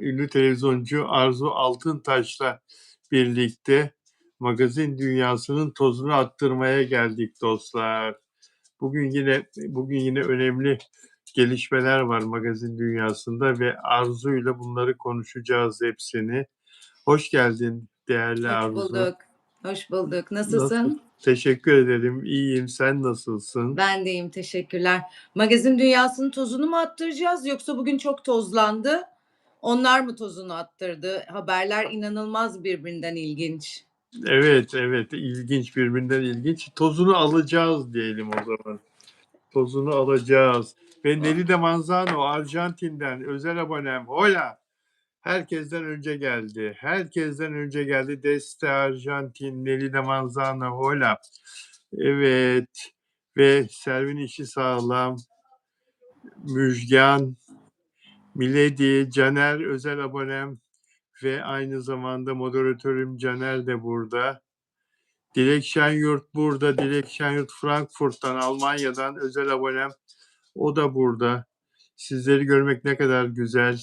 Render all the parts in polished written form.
ünlü televizyoncu Arzu Altıntaş'la birlikte magazin dünyasının tozunu attırmaya geldik dostlar. Bugün yine önemli gelişmeler var magazin dünyasında ve Arzu'yla bunları konuşacağız hepsini. Hoş geldin değerli Hoş Arzu. bulduk. Hoş bulduk. Nasıl? Nasılsın? Teşekkür ederim. İyiyim. Sen nasılsın? Ben de iyiyim, teşekkürler. Magazin dünyasının tozunu mu attıracağız yoksa bugün çok tozlandı? Onlar mı tozunu attırdı? Haberler inanılmaz birbirinden ilginç. Evet, evet. İlginç, birbirinden ilginç. Tozunu alacağız diyelim o zaman. Tozunu alacağız. Ve Nelly Manzano Arjantin'den özel abonem. Hola. Herkesten önce geldi. Herkesten önce geldi. Deste Arjantin, Nelly Manzano. Hola. Evet. Ve Servin işi sağlam. Müjgan, Miledi, Caner özel abonem ve aynı zamanda moderatörüm Caner de burada. Dilek Şenyurt burada. Dilek Şenyurt Frankfurt'tan, Almanya'dan özel abonem. O da burada. Sizleri görmek ne kadar güzel.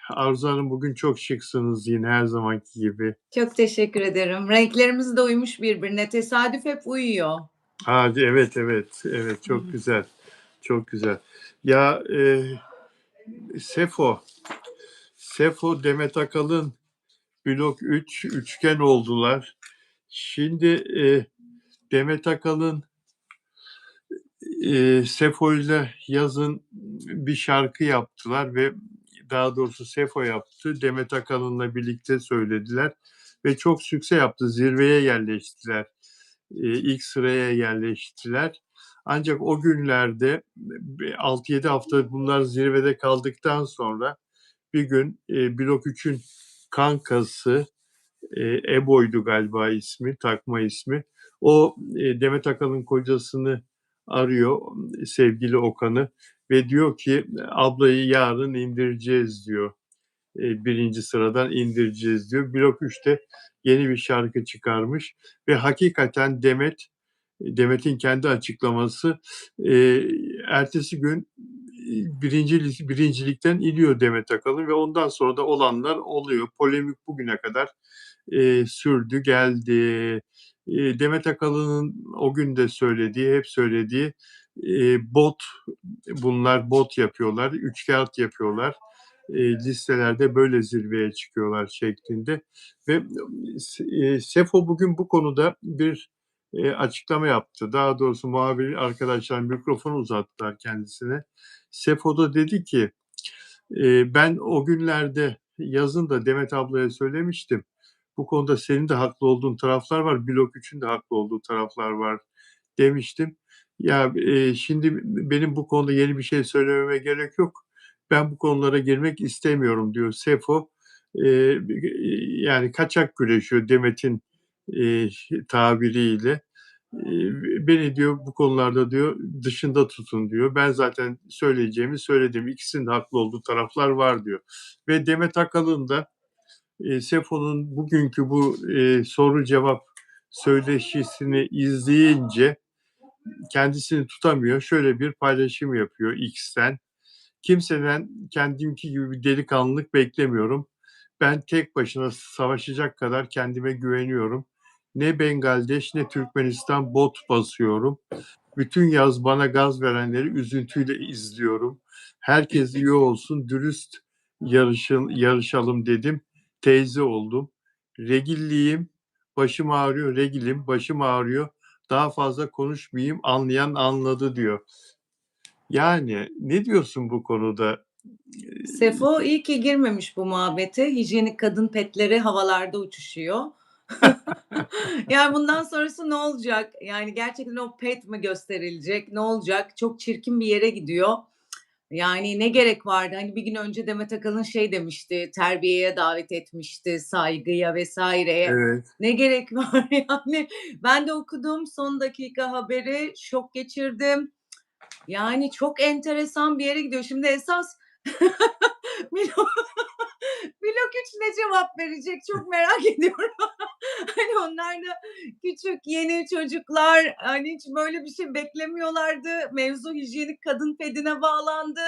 Arzu Hanım bugün çok şıksınız yine her zamanki gibi. Çok teşekkür ederim. Renklerimiz de uymuş birbirine. Tesadüf hep uyuyor. Evet, evet, evet çok güzel. Çok güzel. Ya Sefo Demet Akalın Blok 3 üçgen oldular. Şimdi Demet Akalın Sefo ile yazın bir şarkı yaptılar ve daha doğrusu Sefo yaptı. Demet Akalın'la birlikte söylediler ve çok sükse yaptı. Zirveye yerleştiler. İlk sıraya yerleştiler. Ancak o günlerde 6-7 hafta bunlar zirvede kaldıktan sonra bir gün Blok 3'ün kankası Ebo'ydu galiba ismi, takma ismi. O Demet Akalın kocasını arıyor, sevgili Okan'ı ve diyor ki ablayı yarın indireceğiz diyor. Birinci sıradan indireceğiz diyor. Blok 3'te yeni bir şarkı çıkarmış ve hakikaten Demet'in kendi açıklaması ertesi gün birincilikten iniyor Demet Akalın ve ondan sonra da olanlar oluyor. Polemik bugüne kadar sürdü geldi. Demet Akalın'ın o gün de hep söylediği bot, bunlar bot yapıyorlar, üçkağıt yapıyorlar. Listelerde böyle zirveye çıkıyorlar şeklinde. Ve Sefo bugün bu konuda bir açıklama yaptı. Daha doğrusu muhabir arkadaşlar mikrofonu uzattılar kendisine. Sefo da dedi ki ben o günlerde yazın da Demet ablaya söylemiştim. Bu konuda senin de haklı olduğun taraflar var. Blok 3'ün de haklı olduğu taraflar var demiştim. Ya şimdi benim bu konuda yeni bir şey söylememe gerek yok. Ben bu konulara girmek istemiyorum diyor Sefo. E, Yani kaçak güreşiyor Demet'in tabiriyle. Beni diyor bu konularda diyor dışında tutun diyor. Ben zaten söyleyeceğimi söyledim. İkisinin de haklı olduğu taraflar var diyor. Ve Demet Akalın da Sefo'nun bugünkü bu soru cevap söyleşisini izleyince kendisini tutamıyor. Şöyle bir paylaşım yapıyor X'ten. Kimseden kendimki gibi bir delikanlılık beklemiyorum. Ben tek başına savaşacak kadar kendime güveniyorum. Ne Bengaldeş ne Türkmenistan bot basıyorum. Bütün yaz bana gaz verenleri üzüntüyle izliyorum. Herkes iyi olsun, dürüst yarışalım dedim. Teyze oldum. Regilliyim, başım ağrıyor, regilim, başım ağrıyor. Daha fazla konuşmayayım, anlayan anladı diyor. Yani ne diyorsun bu konuda? Sefo iyi ki girmemiş bu muhabbete. Hijyenik kadın petleri havalarda uçuşuyor. Yani bundan sonrası ne olacak? Yani gerçekten o pet mi gösterilecek? Ne olacak? Çok çirkin bir yere gidiyor. Yani ne gerek vardı? Hani bir gün önce Demet Akalın şey demişti, terbiyeye davet etmişti, saygıya vesaireye. Evet. Ne gerek var yani? Ben de okudum son dakika haberi, şok geçirdim. Yani çok enteresan bir yere gidiyor. Şimdi esas Blok Blok 3 ne cevap verecek çok merak ediyorum. Hani onlar da küçük yeni çocuklar, hani hiç böyle bir şey beklemiyorlardı. Mevzu hijyenik kadın pedine bağlandı.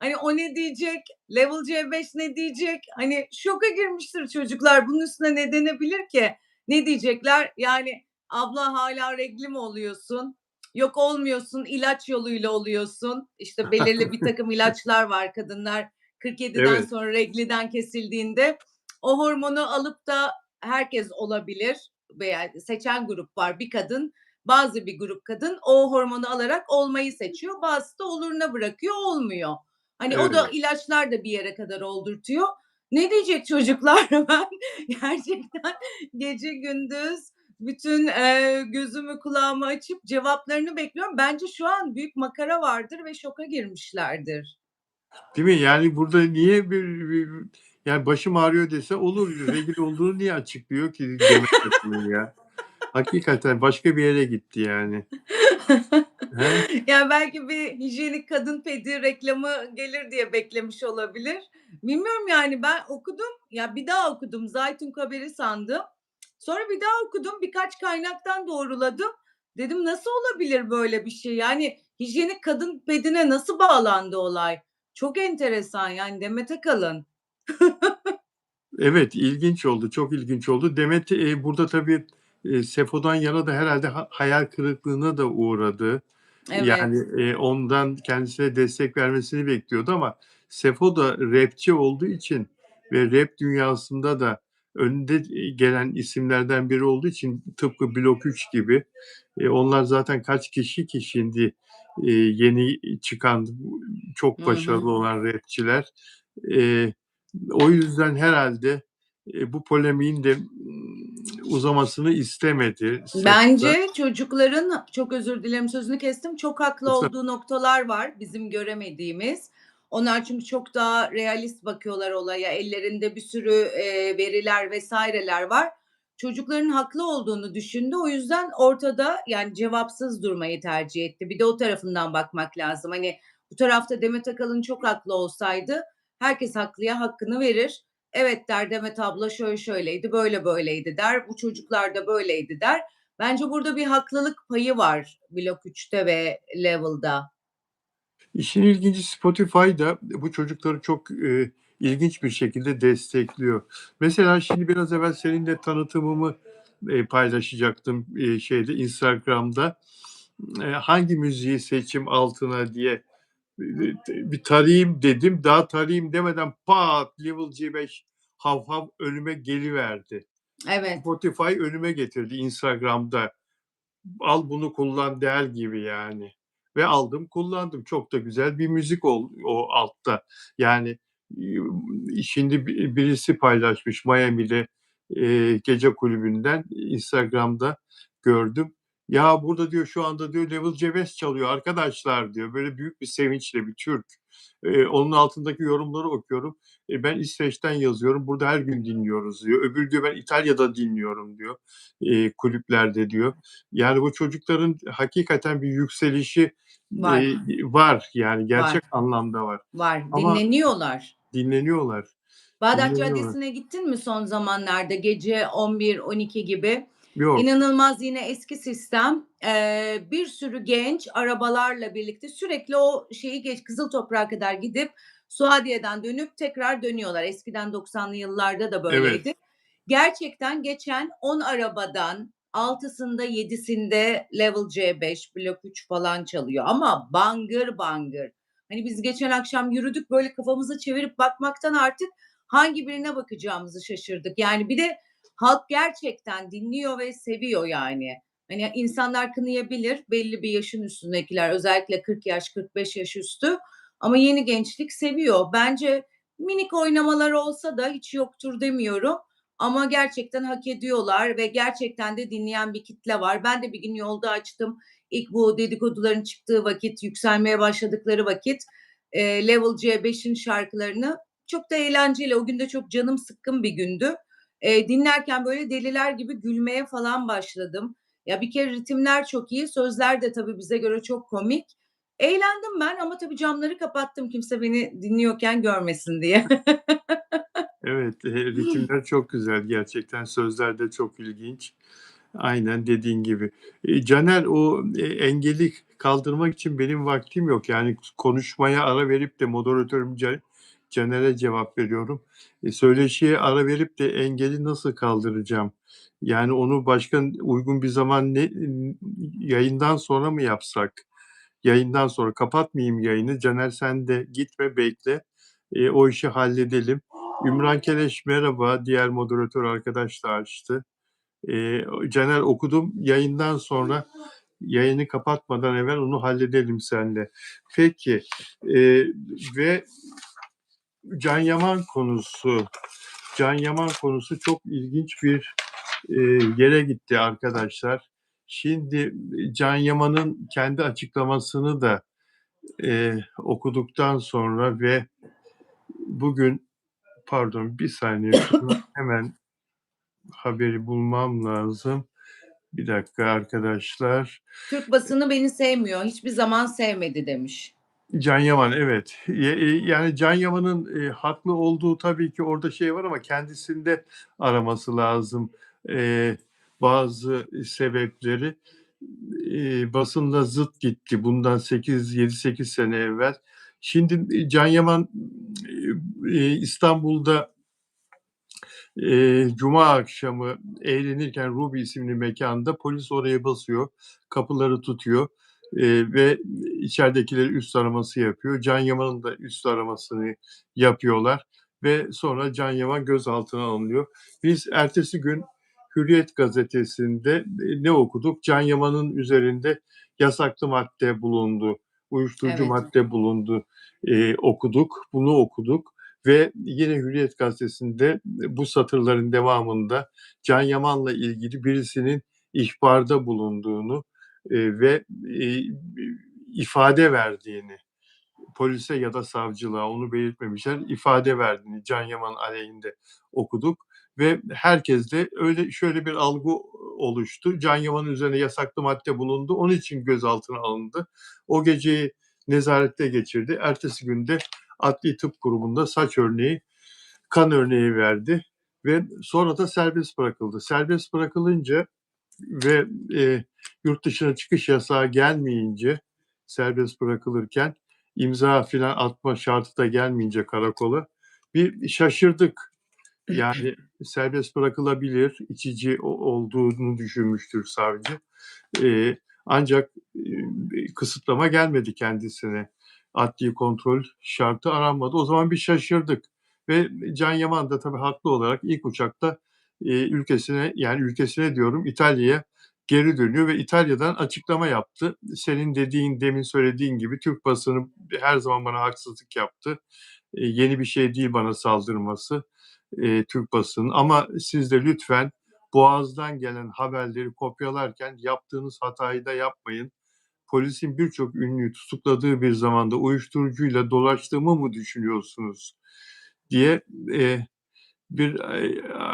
Hani o ne diyecek? Level C5 ne diyecek? Hani şoka girmiştir çocuklar. Bunun üstüne ne denebilir ki? Ne diyecekler? Yani abla hala regl mi oluyorsun? Yok olmuyorsun, ilaç yoluyla oluyorsun. İşte belirli bir takım ilaçlar var kadınlar 47'den Evet, sonra regliden kesildiğinde o hormonu alıp da herkes olabilir veya seçen grup var. Bir kadın, bazı bir grup kadın o hormonu alarak olmayı seçiyor. Bazısı da oluruna bırakıyor, olmuyor. Hani o da evet. ilaçlar da bir yere kadar oldurtuyor. Ne diyecek çocuklar? Ben gerçekten gece gündüz bütün gözümü kulağımı açıp cevaplarını bekliyorum. Bence şu an büyük makara vardır ve şoka girmişlerdir. Değil mi? Yani burada niye yani başım ağrıyor dese olur. Regl olduğunu niye açıklıyor ki Demet Akalın ya? Hakikaten başka bir yere gitti yani. He? Yani belki bir hijyenik kadın pedi reklamı gelir diye beklemiş olabilir. Bilmiyorum yani ben okudum, ya bir daha okudum. Zaytun haberi sandım. Sonra bir daha okudum, birkaç kaynaktan doğruladım. Dedim nasıl olabilir böyle bir şey? Yani hijyenik kadın pedine nasıl bağlandı olay? Çok enteresan yani Demet Akalın. Evet, ilginç oldu, çok ilginç oldu. Demet, burada tabii, Sefo'dan yana da herhâlde hayal kırıklığına da uğradı. Yani, Evet. ondan kendisine destek vermesini bekliyordu ama Sefo da rapçi olduğu için ve rap dünyasında da önde, gelen isimlerden biri olduğu için tıpkı Blok 3 gibi, onlar zaten kaç kişi ki şimdi, yeni çıkan, çok Hı hı. başarılı olan rapçiler. Eee, O yüzden herhâlde, bu polemiğin de, uzamasını istemedi Sefo da. Bence çocukların, çok özür dilerim sözünü kestim, çok haklı olduğu noktalar var bizim göremediğimiz. Onlar çünkü çok daha realist bakıyorlar olaya. Ellerinde bir sürü, veriler vesaireler var. Çocukların haklı olduğunu düşündü. O yüzden ortada, yani cevapsız durmayı tercih etti. Bir de o tarafından bakmak lazım. Hani bu tarafta Demet Akalın çok haklı olsaydı herkes haklıya hakkını verir. Evet der, Demet abla şöyle şöyleydi, böyle böyleydi der. Bu çocuklar da böyleydi der. Bence burada bir haklılık payı var Blok 3'te ve Level'da. İşin ilginci Spotify da bu çocukları çok, ilginç bir şekilde destekliyor. Mesela şimdi biraz evvel seninle tanıtımımı, paylaşacaktım, Instagram'da. Hangi müziği seçeyim altına diye, bir tarayayım dedim. Daha tarayayım demeden pat Level C5 Hav Hav önüme geliverdi. Evet. Spotify önüme getirdi Instagram'da. Al bunu kullan der gibi yani. Ve aldım kullandım. Çok da güzel bir müzik o altta. Yani, şimdi birisi paylaşmış Miami'de, gece kulübünden Instagram'da gördüm. "Ya, burada" diyor, "şu anda" diyor, "Level C5 çalıyor arkadaşlar." diyor. Böyle büyük bir sevinçle bir Türk. Onun altındaki yorumları okuyorum. "Ben İsveç'ten yazıyorum, burada her gün dinliyoruz." diyor. Öbürü diyor, "Ben İtalya'da dinliyorum." diyor, kulüplerde diyor. Yani bu çocukların hakikaten bir yükselişi, Var, var. Yani var, gerçek anlamda var. var. Ama Dinleniyorlar. dinleniyorlar, Bağdat dinleniyorlar. Caddesi'ne gittin mi son zamanlarda gece 11-12 gibi? Yok. İnanılmaz yine eski sistem. Bir sürü genç arabalarla birlikte sürekli o şeyi Kızıl Toprak'a kadar gidip Suadiye'den dönüp tekrar dönüyorlar. Eskiden 90'lı yıllarda da Evet, böyleydi. Gerçekten geçen 10 arabadan 6'sında 7'sinde Level C5, Blok 3 falan çalıyor ama bangır bangır. Hani biz geçen akşam yürüdük böyle kafamızı çevirip bakmaktan artık hangi birine bakacağımızı şaşırdık. Yani bir de halk gerçekten dinliyor ve seviyor yani. Hani insanlar kınayabilir belli bir yaşın üstündekiler özellikle 40 yaş 45 yaş üstü ama yeni gençlik seviyor. Bence minik oynamalar olsa da hiç yoktur demiyorum ama gerçekten hak ediyorlar ve gerçekten de dinleyen bir kitle var. Ben de bir gün yolda açtım. İlk bu dedikoduların çıktığı vakit, yükselmeye başladıkları vakit Level C5'in şarkılarını çok da eğlenceli. O gün de çok canım sıkkın bir gündü. Dinlerken böyle deliler gibi gülmeye falan başladım. Ya bir kere ritimler çok iyi, sözler de tabii bize göre çok komik. Eğlendim ben ama tabii camları kapattım kimse beni dinliyorken görmesin diye. evet, ritimler çok güzel gerçekten, sözler de çok ilginç. Aynen dediğin gibi. Caner, o engeli kaldırmak için benim vaktim yok. Yani konuşmaya ara verip de moderatörüm Caner'e cevap veriyorum. Söyleşiye ara verip de engeli nasıl kaldıracağım? Yani onu başka uygun bir zaman yayından sonra mı yapsak? Yayından sonra kapatmayayım yayını. Caner sen de gitme bekle. O işi halledelim. Ümran Keleş merhaba. Diğer moderatör arkadaş da açtı. Caner okudum. Yayından sonra yayını kapatmadan evvel onu halledelim seninle. Peki. Ve Can Yaman konusu. Can Yaman konusu çok ilginç bir yere gitti arkadaşlar. Şimdi Can Yaman'ın kendi açıklamasını da okuduktan sonra ve bugün pardon bir saniye şunu hemen haberi bulmam lazım. Bir dakika arkadaşlar. Türk basını beni sevmiyor, hiçbir zaman sevmedi demiş. Can Yaman evet. Yani Can Yaman'ın haklı olduğu tabii ki orada şey var ama kendisinde araması lazım bazı sebepleri. Basınla zıt gitti bundan 7-8 sene evvel. Şimdi Can Yaman İstanbul'da cuma akşamı eğlenirken Ruby isimli mekanda polis oraya basıyor, kapıları tutuyor ve içeridekileri üst araması yapıyor. Can Yaman'ın da üst aramasını yapıyorlar ve sonra Can Yaman gözaltına alınıyor. Biz ertesi gün Hürriyet gazetesinde ne okuduk? Can Yaman'ın üzerinde yasaklı madde bulundu, uyuşturucu Evet. madde bulundu okuduk, bunu okuduk. Ve yine Hürriyet gazetesinde bu satırların devamında Can Yaman'la ilgili birisinin ihbarda bulunduğunu ve ifade verdiğini, polise ya da savcılığa onu belirtmemişler, ifade verdiğini Can Yaman aleyhinde okuduk ve herkes de öyle şöyle bir algı oluştu. Can Yaman'ın üzerine yasaklı madde bulundu. Onun için gözaltına alındı. O geceyi nezarette geçirdi. Ertesi günde Adli Tıp Kurumu'nda saç örneği, kan örneği verdi ve sonra da serbest bırakıldı. Serbest bırakılınca ve yurt dışına çıkış yasağı gelmeyince serbest bırakılırken imza filan atma şartı da gelmeyince karakola bir şaşırdık. Yani serbest bırakılabilir, içici olduğunu düşünmüştür savcı. Ancak kısıtlama gelmedi kendisine. Adli kontrol şartı aranmadı. O zaman bir şaşırdık ve Can Yaman da tabii haklı olarak ilk uçakta ülkesine diyorum İtalya'ya geri dönüyor ve İtalya'dan açıklama yaptı. Senin demin söylediğin gibi Türk basını her zaman bana haksızlık yaptı. Yeni bir şey değil bana saldırması Türk basının ama siz de lütfen Boğaz'dan gelen haberleri kopyalarken yaptığınız hatayı da yapmayın. Polisin birçok ünlüyü tutukladığı bir zamanda uyuşturucuyla dolaştığımı mı düşünüyorsunuz diye bir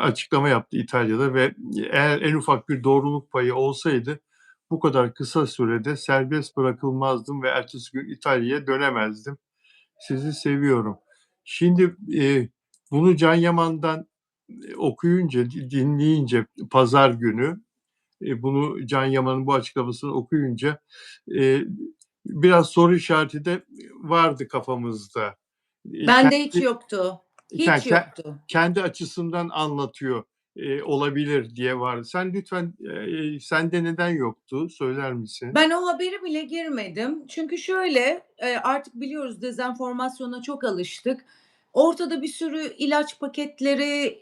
açıklama yaptı İtalya'da ve eğer en ufak bir doğruluk payı olsaydı bu kadar kısa sürede serbest bırakılmazdım ve ertesi gün İtalya'ya dönemezdim. Sizi seviyorum. Şimdi bunu Can Yaman'dan okuyunca, dinleyince pazar günü bunu Can Yaman'ın bu açıklamasını okuyunca e, biraz soru işareti de vardı kafamızda. Bende hiç Kendi, yoktu. yani Hiç yoktu. kendi açısından anlatıyor olabilir diye vardı. Sen lütfen sende neden yoktu söyler misin? Ben o habere bile girmedim. Çünkü şöyle, artık biliyoruz dezenformasyona çok alıştık. Ortada bir sürü ilaç paketleri,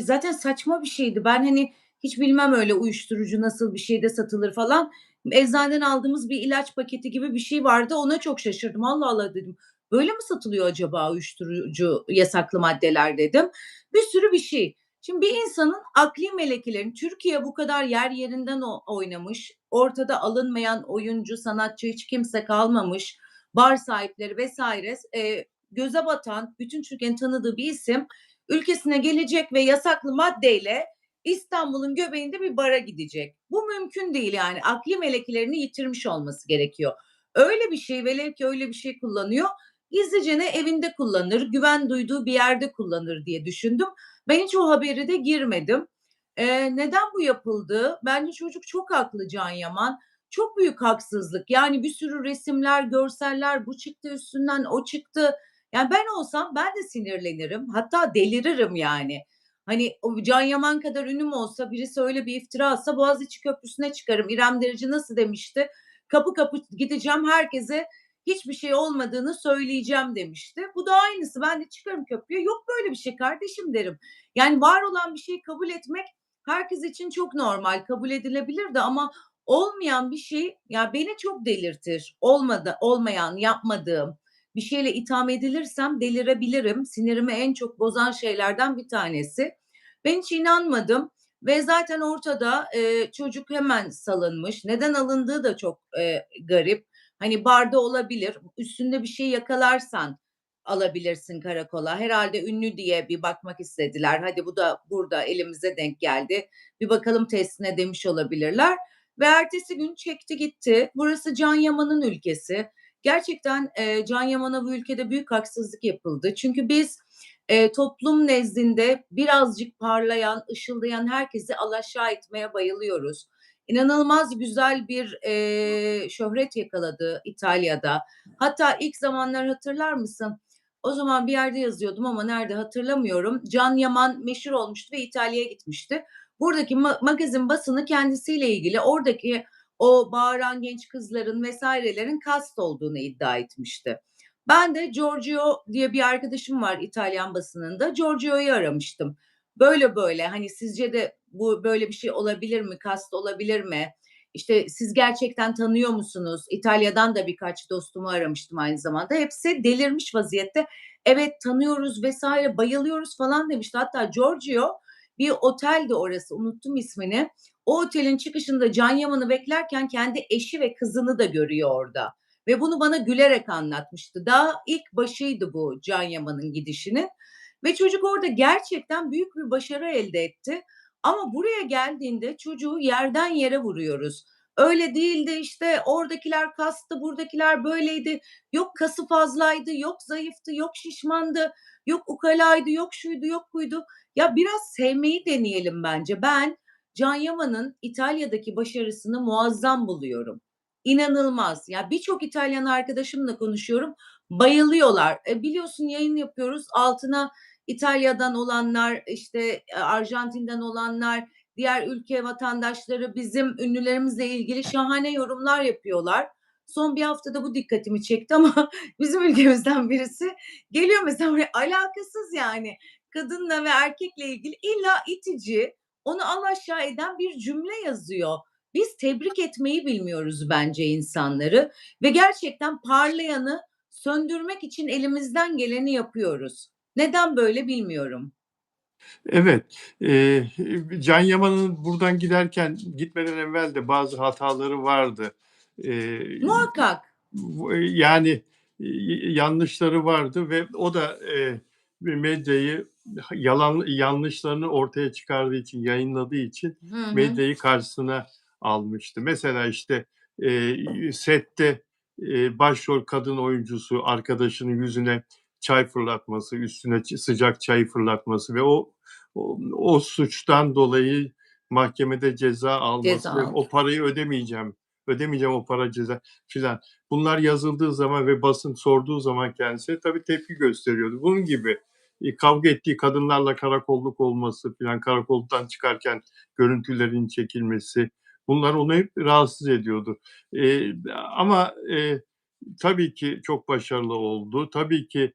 zaten saçma bir şeydi. Ben, hani, hiç bilmem öyle uyuşturucu nasıl bir şeyde satılır falan. Eczaneden aldığımız bir ilaç paketi gibi bir şey vardı. Ona çok şaşırdım. Allah Allah dedim. Böyle mi satılıyor acaba uyuşturucu, yasaklı maddeler dedim. Bir sürü bir şey. Şimdi bir insanın akli melekelerini Türkiye bu kadar yer yerinden oynamış, ortada alınmayan oyuncu, sanatçı hiç kimse kalmamış, bar sahipleri vesaire göze batan, bütün Türkiye'nin tanıdığı bir isim ülkesine gelecek ve yasaklı maddeyle İstanbul'un göbeğinde bir bara gidecek. Bu mümkün değil yani. Akli melekelerini yitirmiş olması gerekiyor. Öyle bir şey, velev ki öyle bir şey kullanıyor, gizlicene evinde kullanır, güven duyduğu bir yerde kullanır diye düşündüm. Ben hiç o habere de girmedim. Neden bu yapıldı? Bence çocuk çok haklı Can Yaman. Çok büyük haksızlık. Yani bir sürü resimler, görseller, bu çıktı üstünden, o çıktı. Yani ben olsam ben de sinirlenirim. Hatta deliririm yani. Hani o Can Yaman kadar ünüm olsa, birisi öyle bir iftira atsa Boğaziçi Köprüsü'ne çıkarım. İrem Derici nasıl demişti? Kapı kapı gideceğim, herkese hiçbir şey olmadığını söyleyeceğim demişti. Bu da aynısı. Ben de çıkarım köprüye. Yok böyle bir şey kardeşim derim. Yani var olan bir şeyi kabul etmek herkes için çok normal, kabul edilebilir de ama olmayan bir şey ya beni çok delirtir. Olmayan, yapmadığım bir şeyle itham edilirsem delirebilirim. Sinirimi en çok bozan şeylerden bir tanesi. Ben hiç inanmadım ve zaten ortada çocuk hemen salınmış. Neden alındığı da çok garip. Hani barda olabilir. Üstünde bir şey yakalarsan alabilirsin karakola. Herhalde ünlü diye bir bakmak istediler. Hadi bu da burada elimize denk geldi. Bir bakalım testine demiş olabilirler. Ve ertesi gün çekti gitti. Burası Can Yaman'ın ülkesi. Gerçekten Can Yaman'a bu ülkede büyük haksızlık yapıldı. Çünkü biz toplum nezdinde birazcık parlayan, ışıldayan herkesi alaşağı etmeye bayılıyoruz. İnanılmaz güzel bir şöhret yakaladı İtalya'da. Hatta ilk zamanlar hatırlar mısın? O zaman bir yerde yazıyordum ama nerede hatırlamıyorum. Can Yaman meşhur olmuştu ve İtalya'ya gitmişti. Buradaki magazin basını kendisiyle ilgili oradaki o bağıran genç kızların vesairelerin kast olduğunu iddia etmişti. Ben de Giorgio diye bir arkadaşım var İtalyan basınında. Giorgio'yu aramıştım. Böyle böyle hani sizce de bu böyle bir şey olabilir mi? Kast olabilir mi? İşte siz gerçekten tanıyor musunuz? İtalya'dan da birkaç dostumu aramıştım aynı zamanda. Hepsi delirmiş vaziyette. Evet tanıyoruz vesaire bayılıyoruz falan demişti. Hatta Giorgio bir oteldi orası unuttum ismini. O otelin çıkışında Can Yaman'ı beklerken kendi eşi ve kızını da görüyor orada. Ve bunu bana gülerek anlatmıştı. Daha ilk başıydı bu Can Yaman'ın gidişinin. Ve çocuk orada gerçekten büyük bir başarı elde etti. Ama buraya geldiğinde çocuğu yerden yere vuruyoruz. Öyle değildi işte oradakiler kastı, buradakiler böyleydi. Yok kası fazlaydı, yok zayıftı, yok şişmandı, yok ukalaydı, yok şuydu, yok buydu. Ya biraz sevmeyi deneyelim bence. Ben Can Yaman'ın İtalya'daki başarısını muazzam buluyorum. İnanılmaz. Ya birçok İtalyan arkadaşımla konuşuyorum. Bayılıyorlar. Biliyorsun yayın yapıyoruz. Altına İtalya'dan olanlar, işte Arjantin'den olanlar, diğer ülke vatandaşları bizim ünlülerimizle ilgili şahane yorumlar yapıyorlar. Son bir haftada bu dikkatimi çekti ama bizim ülkemizden birisi geliyor mesela buraya alakasız yani kadınla ve erkekle ilgili illa itici, onu alaşağı eden bir cümle yazıyor. Biz tebrik etmeyi bilmiyoruz bence insanları ve gerçekten parlayanı söndürmek için elimizden geleni yapıyoruz. Neden böyle bilmiyorum. Evet, Can Yaman'ın buradan gitmeden evvel de bazı hataları vardı. Eee, Muhakkak. yani, yanlışları vardı ve o da, medyayı yanlışlarını ortaya çıkardığı için, yayınladığı için Hı hı. medyayı karşısına almıştı. Mesela, işte, sette, başrol kadın oyuncusu arkadaşının yüzüne çay fırlatması, üstüne sıcak çay fırlatması ve o suçtan dolayı mahkemede ceza Ceza alması ve aldı. o parayı ödemeyeceğim o para ceza filan. Bunlar yazıldığı zaman ve basın sorduğu zaman kendisine tabii tepki gösteriyordu. Bunun gibi kavga ettiği kadınlarla karakolluk olması filan, karakolluktan çıkarken görüntülerin çekilmesi, bunlar onu hep rahatsız ediyordu. Eee, ama, tabii ki çok başarılı oldu. Tabii ki,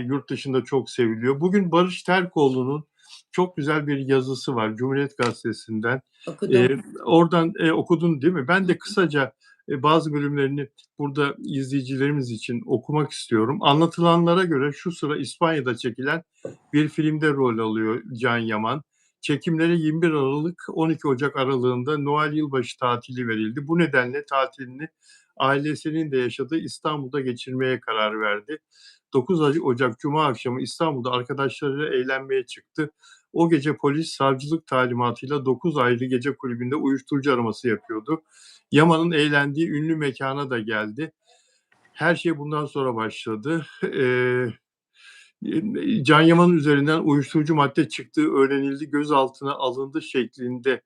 yurt dışında çok seviliyor. Bugün Barış Terkoğlu'nun çok güzel bir yazısı var Cumhuriyet Gazetesi'nden. Okudum. Oradan, okudun değil mi? Ben Hı de hı. kısaca, bazı bölümlerini burada izleyicilerimiz için okumak istiyorum. Anlatılanlara göre şu sıra İspanya'da çekilen bir filmde rol alıyor Can Yaman. Çekimlere 21 Aralık 12 Ocak aralığında Noel yılbaşı tatili verildi. Bu nedenle tatilini ailesinin de yaşadığı İstanbul'da geçirmeye karar verdi. 9 Ocak Cuma akşamı İstanbul'da arkadaşlarıyla eğlenmeye çıktı. O gece polis savcılık talimatıyla 9 ayrı gece kulübünde uyuşturucu araması yapıyordu. Yaman'ın eğlendiği ünlü mekana da geldi. Her şey bundan sonra başladı. Can Yaman'ın üzerinden uyuşturucu madde çıktığı öğrenildi, gözaltına alındı şeklinde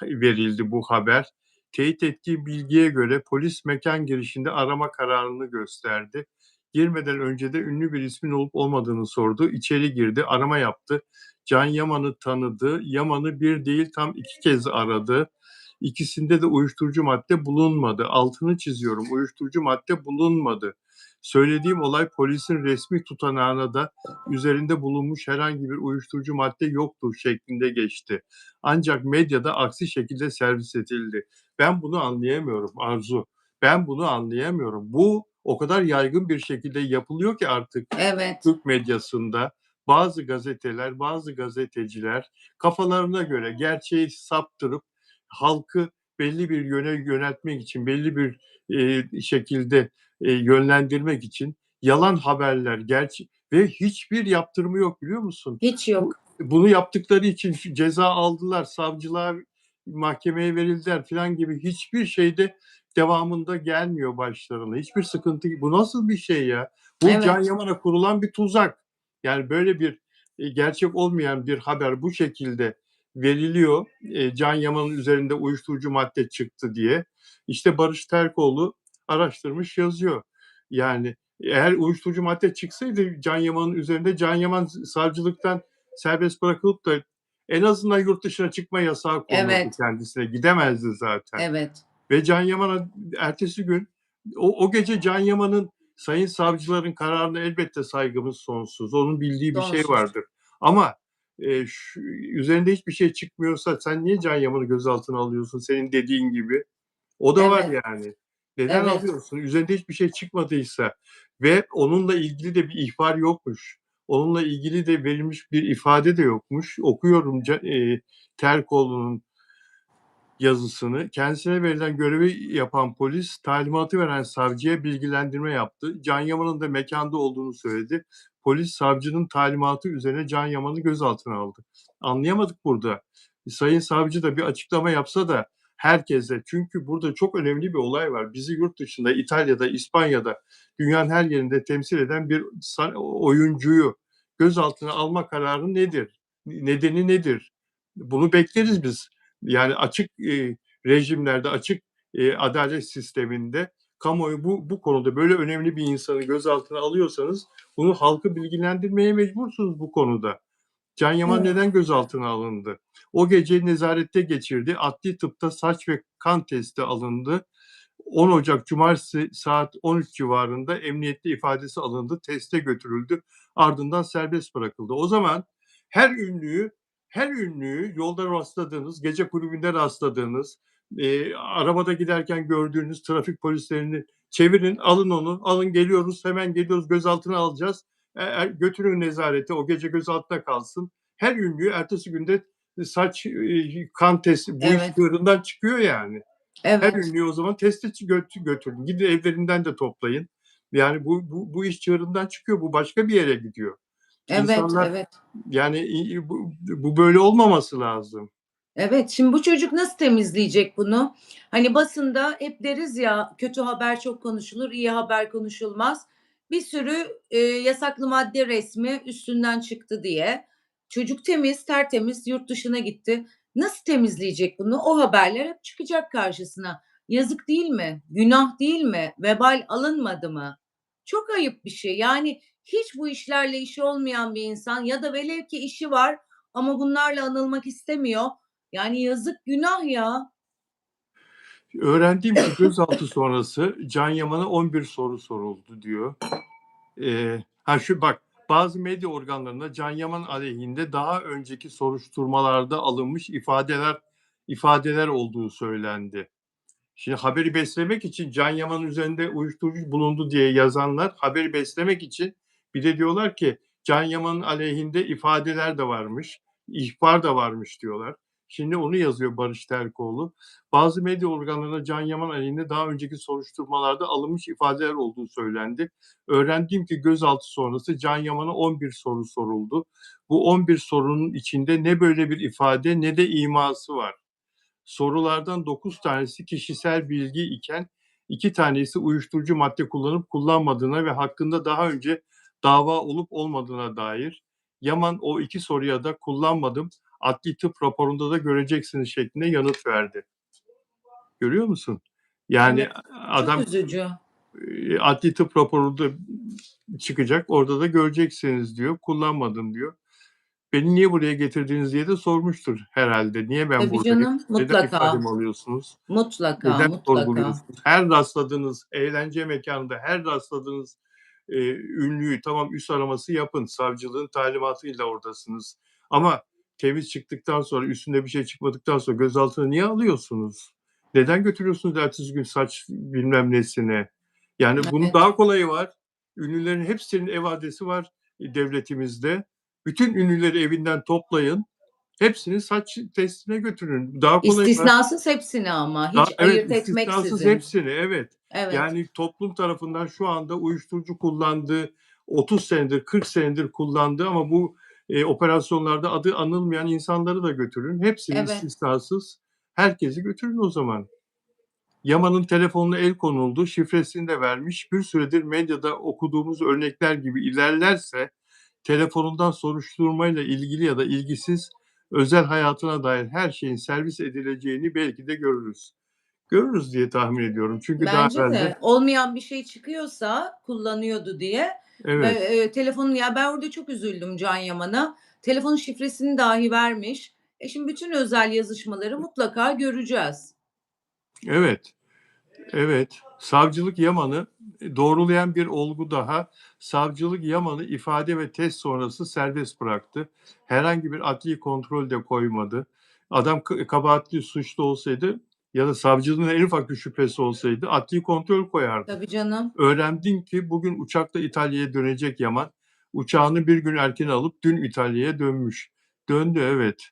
verildi bu haber. Teyit ettiği bilgiye göre polis mekan girişinde arama kararını gösterdi. Girmeden önce de ünlü bir ismin olup olmadığını sordu. İçeri girdi, arama yaptı. Can Yaman'ı tanıdı. Yaman'ı bir değil tam 2 kez aradı. İkisinde de uyuşturucu madde bulunmadı. Altını çiziyorum, uyuşturucu madde bulunmadı. Söylediğim olay polisin resmi tutanağına da üzerinde bulunmuş herhangi bir uyuşturucu madde yoktur şeklinde geçti. Ancak medyada aksi şekilde servis edildi. Ben bunu anlayamıyorum Arzu. Ben bunu anlayamıyorum. Bu o kadar yaygın bir şekilde yapılıyor ki artık Evet. Türk medyasında bazı gazeteler, bazı gazeteciler kafalarına göre gerçeği saptırıp halkı belli bir yöne yöneltmek için, belli bir şekilde yönlendirmek için yalan haberler, ve hiçbir yaptırımı yok biliyor musun? Hiç Bu, yok. bunu yaptıkları için ceza aldılar, savcılığa, mahkemeye verildiler falan gibi hiçbir şeyde devamında gelmiyor başlarına. Hiçbir sıkıntı. Bu nasıl bir şey ya? Bu Can Evet. Yaman'a kurulan bir tuzak. Yani böyle bir gerçek olmayan bir haber bu şekilde veriliyor. Can Yaman'ın üzerinde uyuşturucu madde çıktı diye. İşte Barış Terkoğlu araştırmış yazıyor. Yani eğer uyuşturucu madde çıksaydı Can Yaman'ın üzerinde, Can Yaman savcılıktan serbest bırakılıp da en azından yurt dışına çıkma yasağı konurdu Evet. kendisine. Gidemezdi zaten. Evet. Ve Can Yaman'a ertesi gün o gece Can Yaman'ın sayın savcıların kararına elbette saygımız sonsuz. Onun bildiği bir şey Sonsuz. vardır. Ama üzerinde hiçbir şey çıkmıyorsa sen niye Can Yaman'ı gözaltına alıyorsun senin dediğin gibi? O da var Evet. yani. Neden Evet. alıyorsun? Üzerinde hiçbir şey çıkmadıysa ve onunla ilgili de bir ihbar yokmuş. Onunla ilgili de verilmiş bir ifade de yokmuş. Okuyorum Terkoğlu'nun yazısını. Kendisine verilen görevi yapan polis talimatı veren savcıya bilgilendirme yaptı. Can Yaman'ın da mekanda olduğunu söyledi. Polis savcının talimatı üzerine Can Yaman'ı gözaltına aldı. Anlayamadık burada. Sayın savcı da bir açıklama yapsa da herkese, çünkü burada çok önemli bir olay var. Bizi yurt dışında, İtalya'da, İspanya'da, dünyanın her yerinde temsil eden bir oyuncuyu gözaltına alma kararı nedir? Nedeni nedir? Bunu bekleriz biz. Yani açık rejimlerde, açık adalet sisteminde kamuoyu bu konuda böyle önemli bir insanı gözaltına alıyorsanız bunu halkı bilgilendirmeye mecbursunuz bu konuda. Can Yaman Evet. neden gözaltına alındı? O gece nezarette geçirdi. Adli tıpta saç ve kan testi alındı. 10 Ocak Cumartesi saat 13 civarında emniyette ifadesi alındı, teste götürüldü. Ardından serbest bırakıldı. O zaman her ünlüyü, her ünlüyü yolda rastladığınız, gece kulübünde rastladığınız, arabada giderken gördüğünüz trafik polislerini çevirin, alın onu, alın geliyoruz, hemen geliyoruz, gözaltına alacağız. Götürün nezarete, o gece gözaltına kalsın. Her ünlüyü ertesi günde saç, kan testi, bu iş Evet. çığırından çıkıyor yani. Her Evet. ünlüyü o zaman teste götürün. Gidin evlerinden de toplayın. Yani bu iş çığırından çıkıyor. Bu başka bir yere gidiyor. Evet. İnsanlar Evet. yani bu böyle olmaması lazım. Evet, şimdi bu çocuk nasıl temizleyecek bunu? Hani basında hep deriz ya, kötü haber çok konuşulur, iyi haber konuşulmaz. Bir sürü, yasaklı madde resmi üstünden çıktı diye. Çocuk temiz, tertemiz, yurt dışına gitti. Nasıl temizleyecek bunu? O haberler hep çıkacak karşısına. Yazık değil mi? Günah değil mi? Vebal alınmadı mı? Çok ayıp bir şey. Yani hiç bu işlerle işi olmayan bir insan ya da velev ki işi var ama bunlarla anılmak istemiyor. Yani yazık, günah ya. Öğrendiğim ki gözaltı sonrası Can Yaman'a 11 soru soruldu diyor. Şu bak, bazı medya organlarında Can Yaman aleyhinde daha önceki soruşturmalarda alınmış ifadeler olduğu söylendi. Şimdi haberi beslemek için Can Yaman'ın üzerinde uyuşturucu bulundu diye yazanlar haberi beslemek için bir de diyorlar ki Can Yaman'ın aleyhinde ifadeler de varmış, ihbar da varmış diyorlar. Şimdi onu yazıyor Barış Terkoğlu. Bazı medya organlarına Can Yaman aleyhinde daha önceki soruşturmalarda alınmış ifadeler olduğu söylendi. Öğrendiğim ki gözaltı sonrası Can Yaman'a 11 soru soruldu. Bu 11 sorunun içinde ne böyle bir ifade ne de iması var. Sorulardan 9 tanesi kişisel bilgi iken 2 tanesi uyuşturucu madde kullanıp kullanmadığına ve hakkında daha önce dava olup olmadığına dair. Yaman o 2 soruya da kullanmadım, adli tıp raporunda da göreceksiniz şeklinde yanıt verdi. Görüyor musun? Yani Evet, çok adam üzücü. adli tıp raporu da çıkacak, orada da göreceksiniz diyor, kullanmadım diyor. Beni niye buraya getirdiniz diye de sormuştur herhalde. Niye ben Tabii buradayım? canım, Neden mutlaka. ifademi alıyorsunuz? Mutlaka, Neden mutlaka. sorguluyorsunuz? Her rastladığınız eğlence mekânında her rastladığınız ünlüyü tamam üs araması yapın. Savcılığın talimatıyla oradasınız. Ama temiz çıktıktan sonra, üstünde bir şey çıkmadıktan sonra gözaltına niye alıyorsunuz? Neden götürüyorsunuz ertesi gün saç bilmem nesine? Yani bunun Evet. daha kolayı var. Ünlülerin hepsinin ev adresi var devletimizde. Bütün ünlüleri evinden toplayın. Hepsini saç testine götürün. Daha kolayı var. İstisnasız hepsini ama Daha hiç evet, ayırt istisnasız etmeksizin. hepsini, evet. Evet. Yani toplum tarafından şu anda uyuşturucu kullandığı, 30 senedir, 40 senedir kullandığı ama bu, operasyonlarda adı anılmayan insanları da götürün. Hepsini Evet. istisnasız herkesi götürün o zaman. Yaman'ın telefonuna el konuldu, şifresini de vermiş. Bir süredir medyada okuduğumuz örnekler gibi ilerlerse telefonundan soruşturmayla ilgili ya da ilgisiz özel hayatına dair her şeyin servis edileceğini belki de görürüz. Görürüz diye tahmin ediyorum. Çünkü daha Bence evvel de de olmayan bir şey çıkıyorsa kullanıyordu diye ve, evet, telefonun ya ben orada çok üzüldüm Can Yaman'a. Telefonun şifresini dahi vermiş. Şimdi bütün özel yazışmaları mutlaka göreceğiz. evet, evet. Savcılık Yaman'ı doğrulayan bir olgu daha. Savcılık Yaman'ı ifade ve test sonrası serbest bıraktı. Herhangi bir adli kontrol de koymadı. Adam kabahatli, suçlu olsaydı ya da savcılığın en ufak bir şüphesi olsaydı adli kontrol koyardı. Tabii canım. Öğrendim ki bugün uçakla İtalya'ya dönecek Yaman. Uçağını bir gün erken alıp dün İtalya'ya dönmüş. Döndü, evet.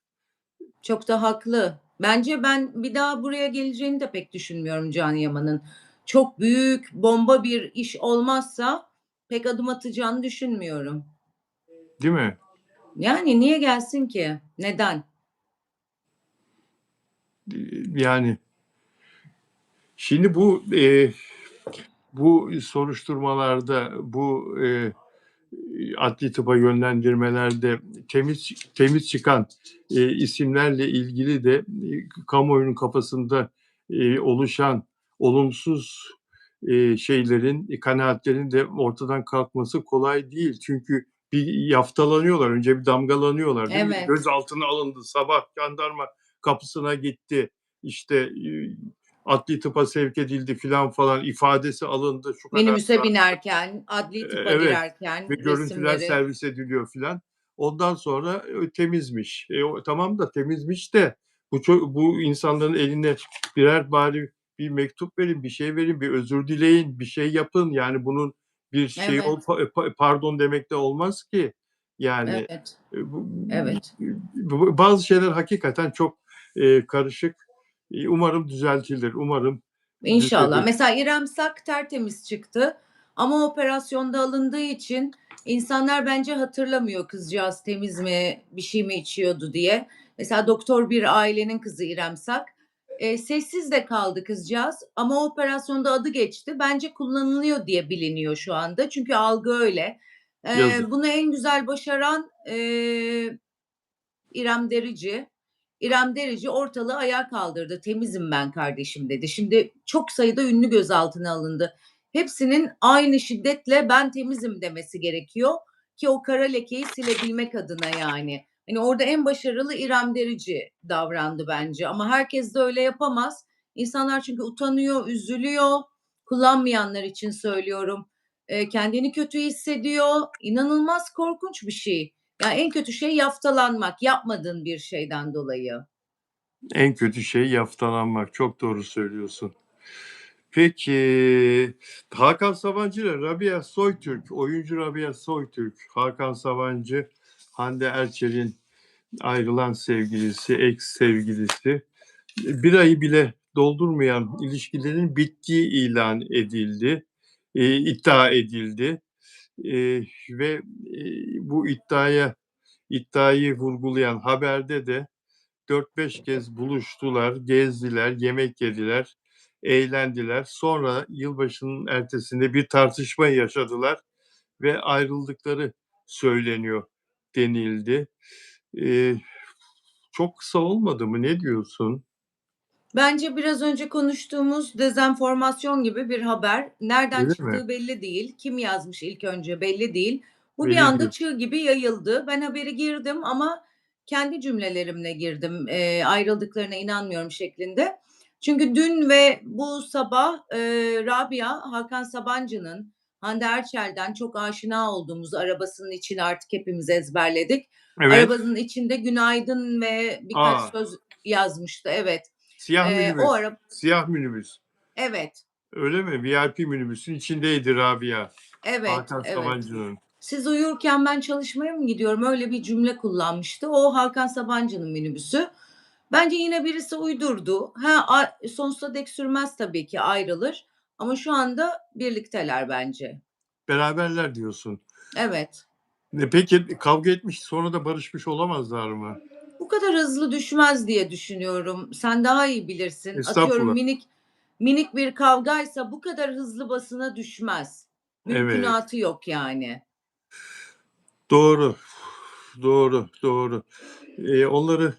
Çok da haklı. Bence ben bir daha buraya geleceğini de pek düşünmüyorum Can Yaman'ın. Çok büyük, bomba bir iş olmazsa pek adım atacağını düşünmüyorum. Değil mi? Yani niye gelsin ki? Neden? Yani şimdi bu soruşturmalarda, bu adli tıpa yönlendirmelerde temiz çıkan isimlerle ilgili de kamuoyunun kafasında oluşan olumsuz şeylerin, kanaatlerin de ortadan kalkması kolay değil. Çünkü bir yaftalanıyorlar, önce bir damgalanıyorlar değil mi? Evet. Gözaltına alındı, sabah jandarma kapısına gitti, işte adli tıpa sevk edildi filan falan, ifadesi alındı, şu kadar Minibüse saat. binerken, adli tıpa Evet ve girerken görüntüler resimleri. servis ediliyor filan. Ondan sonra temizmiş. Tamam da temizmiş de bu insanların eline birer bari bir mektup verin, bir şey verin, bir özür dileyin, bir şey yapın. Yani bunun bir şey Evet, pardon demekle olmaz ki. Yani evet, bu evet. bazı şeyler hakikaten çok karışık. Umarım düzeltilir. Umarım İnşallah. düzelir. Mesela İrem Sak tertemiz çıktı ama operasyonda alındığı için insanlar bence hatırlamıyor kızcağız temiz mi, bir şey mi içiyordu diye. Mesela doktor bir ailenin kızı İrem Sak. Sessiz de kaldı kızcağız ama o operasyonda adı geçti. Bence kullanılıyor diye biliniyor şu anda. Çünkü algı öyle. Yazık. Bunu en güzel başaran, İrem Derici. İrem Derici ortalığı ayağa kaldırdı. "Temizim ben kardeşim." dedi. Şimdi çok sayıda ünlü gözaltına alındı. Hepsinin aynı şiddetle "Ben temizim." demesi gerekiyor ki o kara lekeyi silebilmek adına yani. Hani orada en başarılı İrem Derici davrandı bence ama herkes de öyle yapamaz. İnsanlar çünkü utanıyor, üzülüyor. Kullanmayanlar için söylüyorum. Kendini kötü hissediyor. İnanılmaz korkunç bir şey. Ya, en kötü şey yaftalanmak, yapmadığın bir şeyden dolayı. En kötü şey yaftalanmak. Çok doğru söylüyorsun. Peki, Hakan Sabancı ile Rabia Soytürk, oyuncu Rabia Soytürk, Hakan Sabancı, Hande Erçel'in ayrılan sevgilisi, ex sevgilisi. Bir ayı bile doldurmayan ilişkilerin bittiği ilan edildi, iddia edildi. Ve bu iddiayı vurgulayan haberde de 4-5 kez buluştular, gezdiler, yemek yediler, eğlendiler. Sonra yılbaşının ertesinde bir tartışma yaşadılar ve ayrıldıkları söyleniyor denildi. Eee, Çok kısa olmadı mı? Ne diyorsun? Bence biraz önce konuştuğumuz dezenformasyon gibi bir haber. Nereden Öyle mi? çıktığı belli değil. Kim yazmış ilk önce belli değil. Bu bir Öyle anda diyorsun. çığ gibi yayıldı. Ben haberi girdim ama kendi cümlelerimle girdim. Ayrıldıklarına inanmıyorum şeklinde. Çünkü dün ve bu sabah Rabia, Hakan Sabancı'nın Hande Erçel'den çok aşina olduğumuz arabasının içini artık hepimiz ezberledik. Evet. Arabanın içinde günaydın ve birkaç A! söz yazmıştı. Evet. Siyah O minibüs. ara Siyah minibüs. Evet, Öyle mi? VIP minibüsün içindeydi Rabia. evet, Hakan evet. Sabancı'nın. "Siz uyurken ben çalışmaya mı gidiyorum?" Öyle bir cümle kullanmıştı. O Hakan Sabancı'nın minibüsü. Bence yine birisi uydurdu. Sonsuza dek sürmez tabii ki, ayrılır ama şu anda birlikteler bence. Beraberler diyorsun. Evet. Peki kavga etmiş sonra da barışmış olamazlar mı? Bu kadar hızlı düşmez diye düşünüyorum. Sen daha iyi bilirsin. Atıyorum Estağfurullah. minik bir kavgaysa bu kadar hızlı basına düşmez. Evet. Mümkünatı yok yani. Doğru. Doğru, doğru. Onları,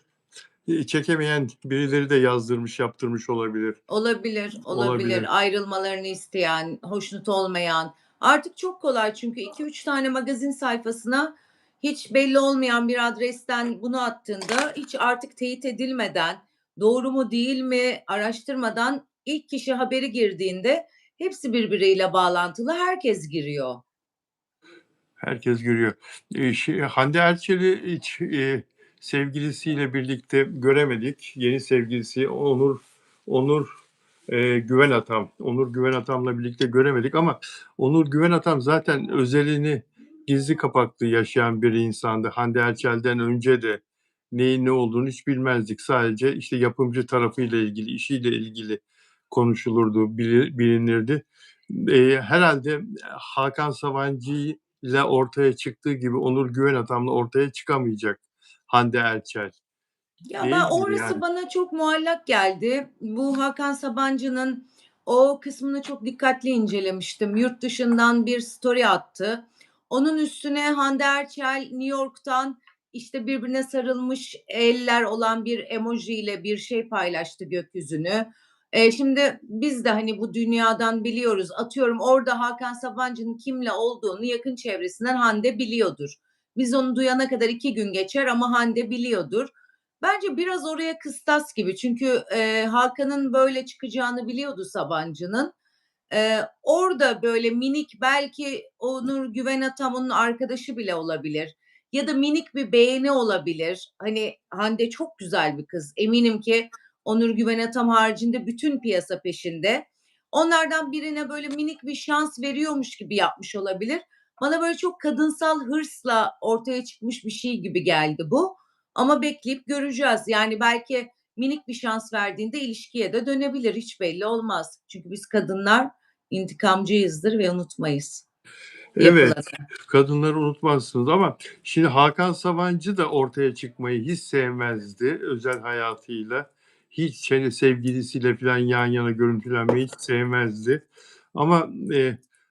çekemeyen birileri de yazdırmış, yaptırmış olabilir. Olabilir, Olabilir. olabilir. Ayrılmalarını isteyen, hoşnut olmayan. Artık çok kolay çünkü 2-3 tane magazin sayfasına hiç belli olmayan bir adresten bunu attığında hiç artık teyit edilmeden, doğru mu değil mi araştırmadan ilk kişi haberi girdiğinde hepsi birbiriyle bağlantılı, herkes giriyor. Herkes görüyor. Hande Erçel'i hiç, sevgilisiyle birlikte göremedik. Yeni sevgilisi Onur, Güvenatam. Onur Güvenatam'la birlikte göremedik ama Onur Güvenatam zaten özelini gizli kapaklı yaşayan bir insandı. Hande Erçel'den önce de neyin ne olduğunu hiç bilmezdik. Sadece, işte, yapımcı tarafıyla ilgili, işiyle ilgili konuşulurdu, bilinirdi. Herhâlde Hakan Sabancı'yla ortaya çıktığı gibi Onur Güvenatam'la ortaya çıkamayacak Hande Erçel. Ya, Değil mi orası yani? bana çok muallak geldi. Bu Hakan Sabancı'nın o kısmını çok dikkatli incelemiştim. Yurt dışından bir story attı. Onun üstüne Hande Erçel New York'tan, işte, birbirine sarılmış eller olan bir emojiyle bir şey paylaştı gökyüzünü. Şimdi biz de, hani, bu dünyadan biliyoruz. Atıyorum orada Hakan Sabancı'nın kimle olduğunu yakın çevresinden Hande biliyordur. Biz onu duyana kadar 2 gün geçer ama Hande biliyordur. Bence biraz oraya kıstas gibi. Çünkü, Hakan'ın böyle çıkacağını biliyordu Sabancı'nın. Orada böyle minik belki Onur Güven Atam onun arkadaşı bile olabilir ya da minik bir beğeni olabilir. Hani, Hande çok güzel bir kız. Eminim ki Onur Güven Atam haricinde bütün piyasa peşinde. Onlardan birine böyle minik bir şans veriyormuş gibi yapmış olabilir. Bana böyle çok kadınsal hırsla ortaya çıkmış bir şey gibi geldi bu. Ama bekleyip göreceğiz. Yani belki minik bir şans verdiğinde ilişkiye de dönebilir. Hiç belli olmaz. Çünkü biz kadınlar İntikamcıyızdır ve unutmayız Evet, yapılanı. kadınları unutmazsınız ama şimdi Hakan Sabancı da ortaya çıkmayı hiç sevmezdi özel hayatıyla. Hiç, hani, sevgilisiyle filan yan yana görüntülenmeyi hiç sevmezdi. Ama,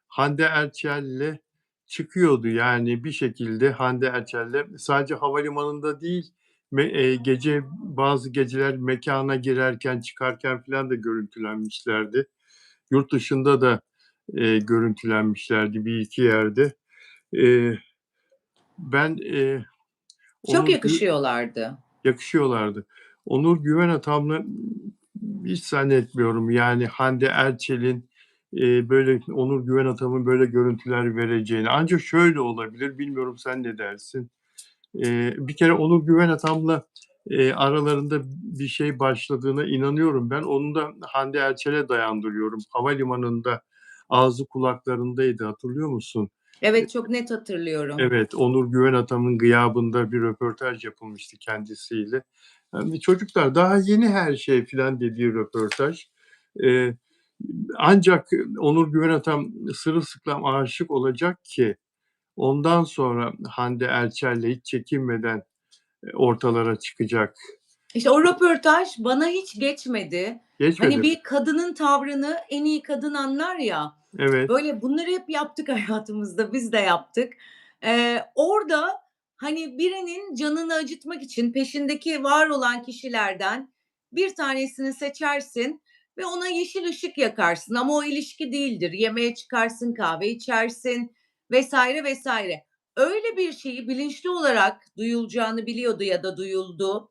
Hande Erçel'le çıkıyordu. Yani bir şekilde Hande Erçel'le sadece havalimanında değil, bazı geceler mekâna girerken çıkarken filan da görüntülenmişlerdi. Yurt dışında da, görüntülenmişlerdi bir iki yerde. Eee, ben, Çok Onur yakışıyorlardı. yakışıyorlardı. Onur Güven Atam'la hiç zannetmiyorum, yani, Hande Erçel'in, böyle Onur Güven Atam'ın böyle görüntüler vereceğini. Ancak şöyle olabilir, bilmiyorum sen ne dersin? Bir kere Onur Güven Atam'la, aralarında bir şey başladığına inanıyorum ben. Onu da Hande Erçel'e dayandırıyorum. Havalimanında ağzı kulaklarındaydı, hatırlıyor musun? Evet, çok net hatırlıyorum. Evet, Onur Güven Atam'ın gıyabında bir röportaj yapılmıştı kendisiyle. Hani, "Çocuklar daha yeni her şey." filan dediği röportaj. Eee, Ancak Onur Güven Atam sırılsıklam aşık olacak ki ondan sonra Hande Erçel'le hiç çekinmeden, ortalara çıkacak. İşte o röportaj bana hiç geçmedi. Geçmedi Hani mi? bir kadının tavrını en iyi kadın anlar ya, Evet. böyle bunları hep yaptık hayatımızda, biz de yaptık. Orada, hani, birinin canını acıtmak için peşindeki var olan kişilerden bir tanesini seçersin ve ona yeşil ışık yakarsın ama o ilişki değildir. Yemeğe çıkarsın, kahve içersin vesaire vesaire. Öyle bir şeyi bilinçli olarak duyulacağını biliyordu ya da duyuldu.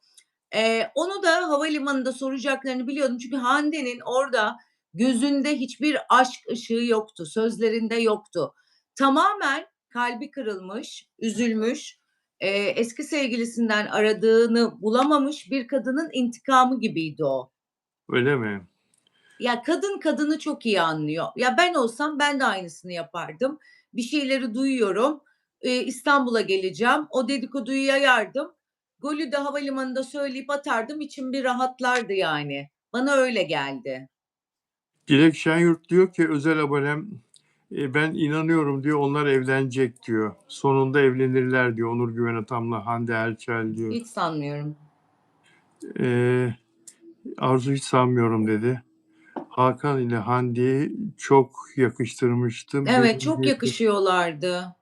Onu da havalimanında soracaklarını biliyordum. Çünkü Hande'nin orada gözünde hiçbir aşk ışığı yoktu, sözlerinde yoktu. Tamamen kalbi kırılmış, üzülmüş, eski sevgilisinden aradığını bulamamış bir kadının intikamı gibiydi o. Öyle mi? Ya, kadın kadını çok iyi anlıyor. Ya, ben olsam ben de aynısını yapardım. Bir şeyleri duyuyorum, İstanbul'a geleceğim, o dedikoduyu yayardım. Golü de havalimanında söyleyip atardım, içim bir rahatlardı yani. Bana öyle geldi. Dilek Şenyurt diyor ki özel abonem ben inanıyorum diyor onlar evlenecek diyor. Sonunda evlenirler diyor. Onur Güven Atam'la Hande Erçel diyor. Hiç sanmıyorum. Arzu hiç sanmıyorum dedi. Hakan ile Hande'yi çok yakıştırmıştım. Evet, Benim çok bir yakışıyorlardı.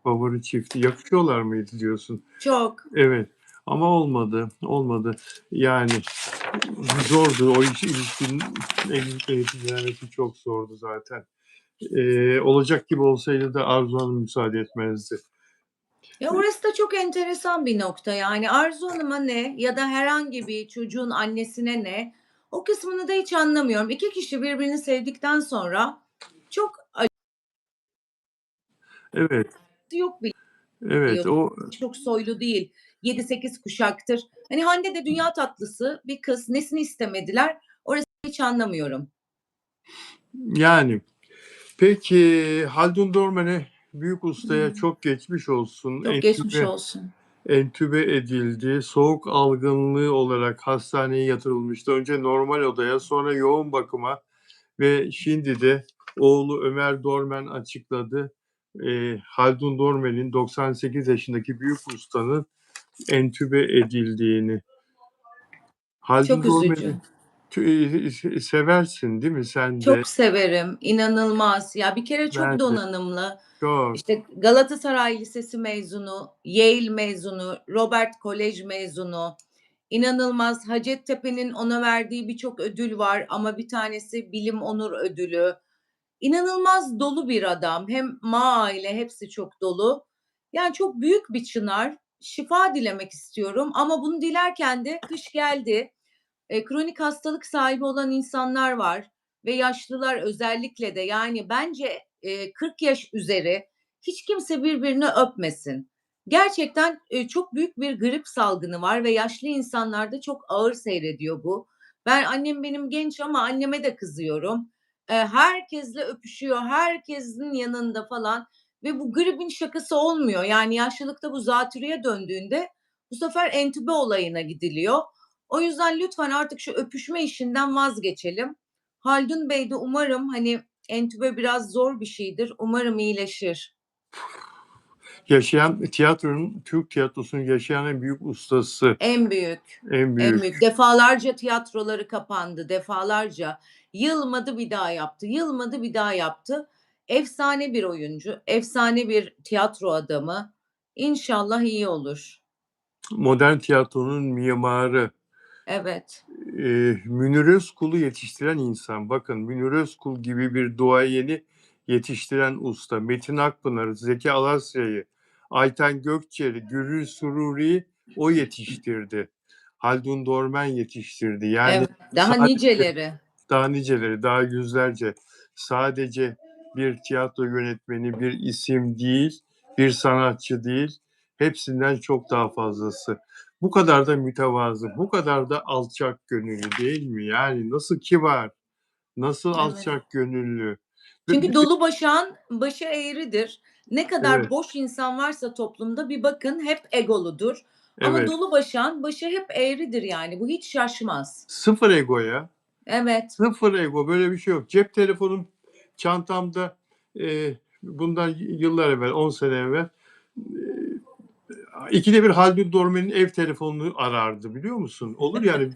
favori çifti. Yakışıyorlar mıydı diyorsun? Çok. Evet. Ama olmadı. Olmadı. Yani zordu. O ilişkinin evlilikle neticelenmesi çok zordu zaten. Olacak gibi olsaydı da Arzu Hanım müsaade etmezdi. Ya, orası da çok enteresan bir nokta, yani, Arzu Hanım'a ne ya da herhangi bir çocuğun annesine ne, o kısmını da hiç anlamıyorum. 2 kişi birbirini sevdikten sonra çok Evet. yok Evet. biliyordum. O Çok soylu değil. 7-8 kuşaktır. Hani Hande de dünya tatlısı bir kız. Nesini istemediler? Orasını hiç anlamıyorum. yani peki Haldun Dormen'e büyük ustaya çok geçmiş olsun. Çok geçmiş olsun. Entübe edildi. Soğuk algınlığı olarak hastaneye yatırılmıştı. Önce normal odaya, sonra yoğun bakıma ve şimdi de oğlu Ömer Dormen açıkladı. Haldun Dormen'in 98 yaşındaki büyük ustanın entübe edildiğini. Haldun Çok üzücü. Dormen'i seversin değil mi sen de? Çok severim, inanılmaz. Ya, bir kere Ben çok de. donanımlı. Çok. İşte, Galatasaray Lisesi mezunu, Yale mezunu, Robert Kolej mezunu. İnanılmaz. Hacettepe'nin ona verdiği birçok ödül var ama bir tanesi Bilim Onur Ödülü. İnanılmaz dolu bir adam. Hem aile hepsi çok dolu. Yani çok büyük bir çınar. Şifa dilemek istiyorum ama bunu dilerken de kış geldi. Kronik hastalık sahibi olan insanlar var ve yaşlılar özellikle de. Yani bence, 40 yaş üzeri hiç kimse birbirini öpmesin. Gerçekten, çok büyük bir grip salgını var ve yaşlı insanlarda çok ağır seyrediyor bu. Annem benim genç ama anneme de kızıyorum. Herkesle öpüşüyor, herkesin yanında falan ve bu gripin şakası olmuyor. Yani yaşlılıkta bu zatürreye döndüğünde bu sefer entübe olayına gidiliyor. O yüzden lütfen artık şu öpüşme işinden vazgeçelim. Haldun Bey de umarım, hani, entübe biraz zor bir şeydir. Umarım iyileşir. Yaşayan tiyatronun, Türk tiyatrosunun yaşayan en büyük ustası, En büyük, en en büyük. büyük. Defalarca tiyatroları kapandı, defalarca. Yılmadı, bir daha yaptı, yılmadı, bir daha yaptı. Efsane bir oyuncu, efsane bir tiyatro adamı. İnşallah iyi olur. Modern tiyatronun mimarı. Evet, Münir Özkul'u yetiştiren insan. Bakın Münir Özkul gibi bir duayeni yetiştiren usta. Metin Akpınar'ı, Zeki Alasya'yı, Ayten Gökçer'i, Gürül Sururi'yi o yetiştirdi. Haldun Dormen yetiştirdi. Yani evet. Daha sadece niceleri. daha niceleri, daha yüzlerce sadece bir tiyatro yönetmeni, bir isim değil, bir sanatçı değil, hepsinden çok daha fazlası. Bu kadar da mütevazı, bu kadar da alçak gönüllü değil mi? Yani nasıl kibar, nasıl Evet. alçak gönüllü. Çünkü dolu başağın başı eğridir. Ne kadar Evet, boş insan varsa toplumda bir bakın hep egoludur. Ama evet. dolu başağın başı hep eğridir yani. Bu hiç şaşmaz. Sıfır egoya, Evet. sıfır ego böyle bir şey yok. Cep telefonum çantamda bundan yıllar evvel, 10 sene evvel İkide bir Haldun Dormen'in ev telefonunu arardı, biliyor musun? Olur yani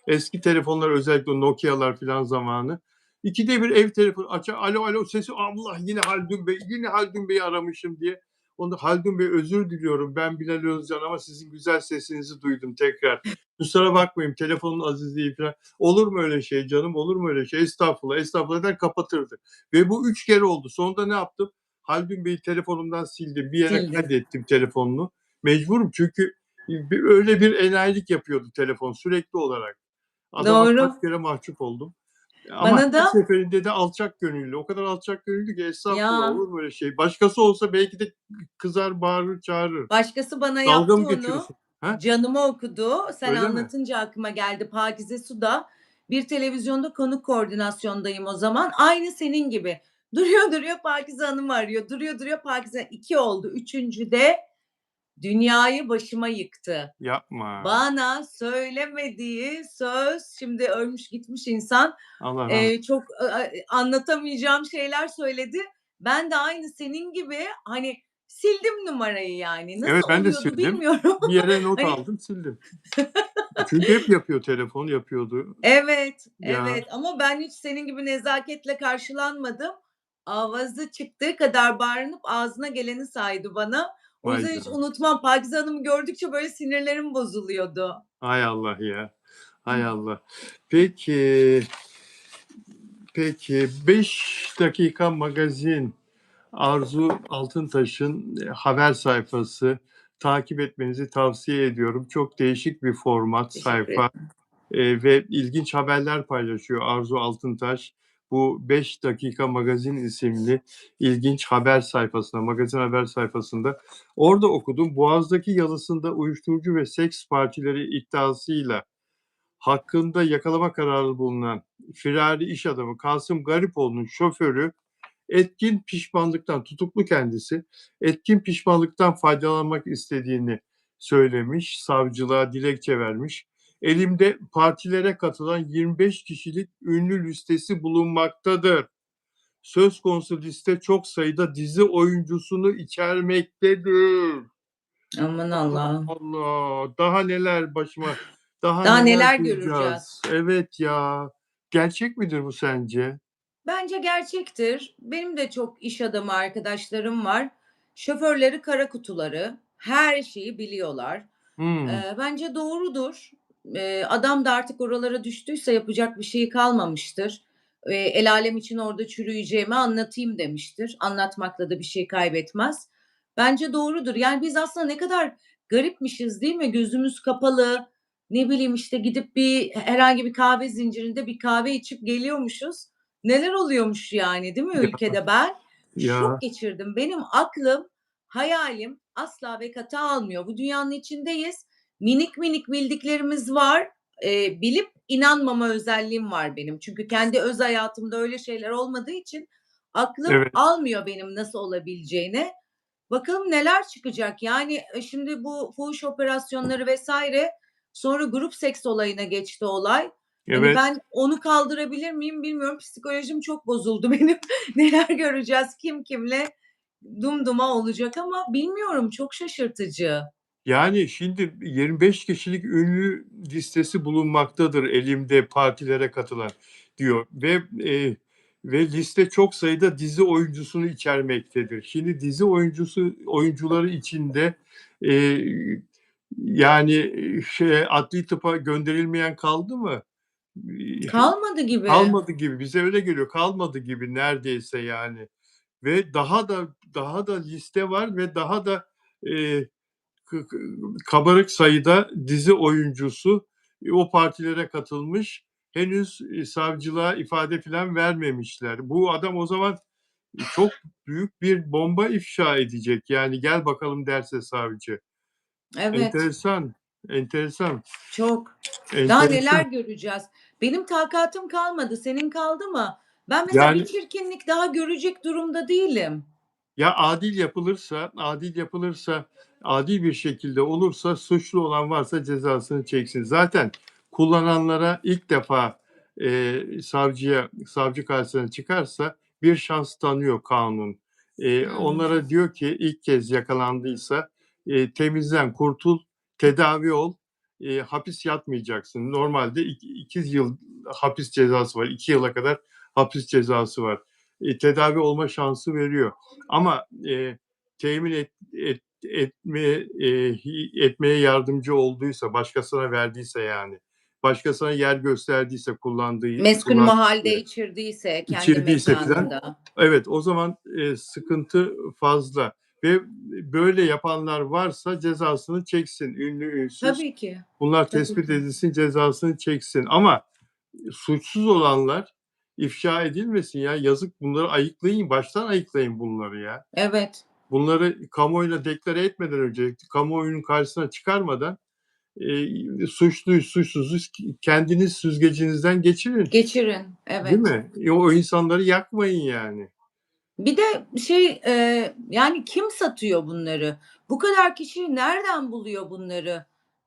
eski telefonlar, özellikle Nokia'lar filan zamanı. İkide bir ev telefonu açar, alo alo sesi, Allah yine Haldun Bey, yine Haldun Bey'i aramışım diye. Onu Haldun Bey özür diliyorum, ben Bilal Özcan ama sizin güzel sesinizi duydum tekrar. Kusura bakmayın telefonun azizliği falan. Olur mu öyle şey canım, olur mu öyle şey? Estağfurullah, estağfurullah der kapatırdı. Ve bu 3 kere oldu. Sonunda ne yaptım? Haldun Bey'i telefonumdan sildim. Bir yere Sildin. kaydettim telefonunu. Mecburum çünkü öyle bir enayilik yapıyordu telefon sürekli olarak. Adama kaç Doğru. kere mahcup oldum. Ama Bana her da seferinde de alçak gönüllü. O kadar alçak gönüllü ki estağfurullah, ya olur mu öyle şey? Başkası olsa belki de kızar, bağırır, çağırır. başkası bana Dalga yaptı mı onu. geçiyorsun? Ha? Canıma okudu. Sen Öyle mi? anlatınca aklıma geldi. Pakize Su'da bir televizyonda konuk koordinasyondayım o zaman. Aynı senin gibi. Duruyor duruyor Pakize Hanım arıyor. Duruyor duruyor Pakize. 2 oldu. Üçüncüde dünyayı başıma yıktı. Yapma. Bana söylemediği söz, şimdi ölmüş gitmiş insan, Allah rahmet. çok, anlatamayacağım şeyler söyledi. Ben de aynı senin gibi, hani, sildim numarayı yani. Evet, Nasıl ben de oluyordu sildim. bilmiyorum. Bir yere not Hani aldım, sildim. Çünkü hep yapıyor, telefon yapıyordu. evet, Ya, evet ama ben hiç senin gibi nezaketle karşılanmadım. Avazı çıktığı kadar bağırıp ağzına geleni saydı bana. O vay yüzden hiç canına. unutmam. Pakize Hanım'ı gördükçe böyle sinirlerim bozuluyordu. Hay Allah ya. Hay Allah. Peki, peki 5 dakika magazin. Arzu Altıntaş'ın haber sayfası. Takip etmenizi tavsiye ediyorum. Çok değişik bir format Teşekkür sayfa, ederim. ve ilginç haberler paylaşıyor Arzu Altıntaş. Bu 5 dakika magazin isimli ilginç haber sayfasında, magazin haber sayfasında. Orada okudum. Boğaz'daki yalısında uyuşturucu ve seks partileri iddiasıyla hakkında yakalama kararı bulunan firari iş adamı Kasım Garipoğlu'nun şoförü etkin pişmanlıktan, tutuklu kendisi, etkin pişmanlıktan faydalanmak istediğini söylemiş, savcılığa dilekçe vermiş. Elimde partilere katılan 25 kişilik ünlü listesi bulunmaktadır. Söz konusu liste çok sayıda dizi oyuncusunu içermektedir. Aman Allah Allah'ım. Allah! Daha neler başıma, daha Daha neler neler göreceğiz. duyacağız. Evet ya. Gerçek midir bu sence? Bence gerçektir. Benim de çok iş adamı arkadaşlarım var. Şoförleri kara kutuları, her şeyi biliyorlar. Hımm. Bence doğrudur. Adam da artık oralara düştüyse yapacak bir şeyi kalmamıştır. El alem için orada çürüyeceğimi anlatayım demiştir. Anlatmakla da bir şey kaybetmez. Bence doğrudur. Yani biz aslında ne kadar garipmişiz değil mi? Gözümüz kapalı, ne bileyim, işte, gidip herhangi bir kahve zincirinde bir kahve içip geliyormuşuz. Neler oluyormuş yani değil mi Ya, ülkede? Ben şok ya. geçirdim. Benim aklım, hayalim asla ve kata almıyor. Bu dünyanın içindeyiz. Minik minik bildiklerimiz var. Bilip inanmama özelliğim var benim. Çünkü kendi öz hayatımda öyle şeyler olmadığı için aklım Evet, almıyor benim nasıl olabileceğini. Bakalım neler çıkacak? Yani, şimdi bu fuhuş operasyonları vesaire, sonra grup seks olayına geçti olay. Hani, evet. ben onu kaldırabilir miyim bilmiyorum. Psikolojim çok bozuldu benim. Neler göreceğiz, kim kimle dumduma olacak ama bilmiyorum, çok şaşırtıcı. Yani, şimdi 25 kişilik ünlü listesi bulunmaktadır elimde partilere katılan diyor ve liste çok sayıda dizi oyuncusunu içermektedir. Şimdi dizi oyuncuları içinde, eee, yani, adli tıpa gönderilmeyen kaldı mı? Kalmadı gibi. Kalmadı gibi. Bize öyle geliyor. Kalmadı gibi neredeyse yani ve daha da liste var ve daha da, eee kabarık sayıda dizi oyuncusu, o partilere katılmış. Henüz, savcılığa ifade filan vermemişler. Bu adam o zaman çok büyük bir bomba ifşa edecek. Yani, "Gel bakalım." derse savcı. Evet, Enteresan, enteresan, çok. Daha neler enteresan. göreceğiz? Benim takatım kalmadı. Senin kaldı mı? Ben mesela bir Yani, çirkinlik daha görecek durumda değilim. ya adil yapılırsa, adil bir şekilde olursa, suçlu olan varsa cezasını çeksin. Zaten kullananlara ilk defa, savcı karşısına çıkarsa bir şans tanıyor kanun. Hı hı. Onlara diyor ki ilk kez yakalandıysa, temizlen, kurtul, tedavi ol, hapis yatmayacaksın. Normalde 2 yıl hapis cezası var. 2 yıla kadar hapis cezası var. Tedavi olma şansı veriyor. Ama temin etmeye yardımcı olduysa, başkasına verdiyse yani, başkasına yer gösterdiyse Meskun kullandığı mahalde yere, içirdiyse kendi içirdiyse filan, mekânında. evet, o zaman sıkıntı fazla ve böyle yapanlar varsa cezasını çeksin. Ünlü, ünsüz Tabii ki, bunlar tabii tespit ki. edilsin, cezasını çeksin ama suçsuz olanlar ifşa edilmesin ya. Yazık, bunları ayıklayın, baştan ayıklayın bunları ya. Evet. Bunları kamuoyuna deklare etmeden önce, kamuoyunun karşısına çıkarmadan suçluyu, suçsuzu kendiniz süzgecinizden geçirin. Geçirin, Değil evet. mi? O insanları yakmayın yani. Bir de yani kim satıyor bunları? Bu kadar kişi nereden buluyor bunları?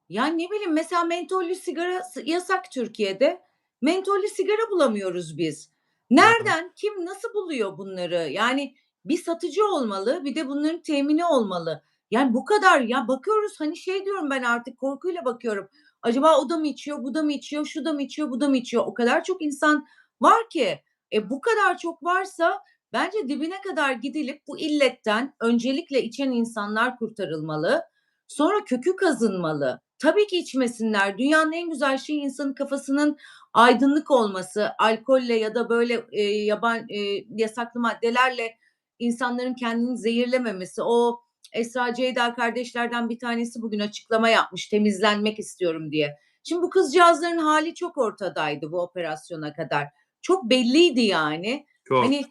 Yani, ne bileyim, mesela mentollü sigara yasak Türkiye'de. Mentollü sigara bulamıyoruz biz. Hı hı. Nereden, kim, nasıl buluyor bunları? Yani, bir satıcı olmalı, bir de bunların temini olmalı. Yani, bu kadar ya bakıyoruz, hani, şey diyorum ben artık korkuyla bakıyorum. Acaba o da mı içiyor, bu da mı içiyor, şu da mı içiyor, bu da mı içiyor? O kadar çok insan var ki. Bu kadar çok varsa bence dibine kadar gidilip bu illetten öncelikle içen insanlar kurtarılmalı. Sonra kökü kazınmalı. Tabii ki içmesinler. Dünyanın en güzel şeyi insanın kafasının aydınlık olması. Alkolle ya da böyle, yasaklı maddelerle insanların kendini zehirlememesi. O Esra Ceyda kardeşlerden bir tanesi bugün açıklama yapmış, temizlenmek istiyorum diye. Şimdi bu kızcağızların hali çok ortadaydı bu operasyona kadar. Çok belliydi yani. Çok. Hani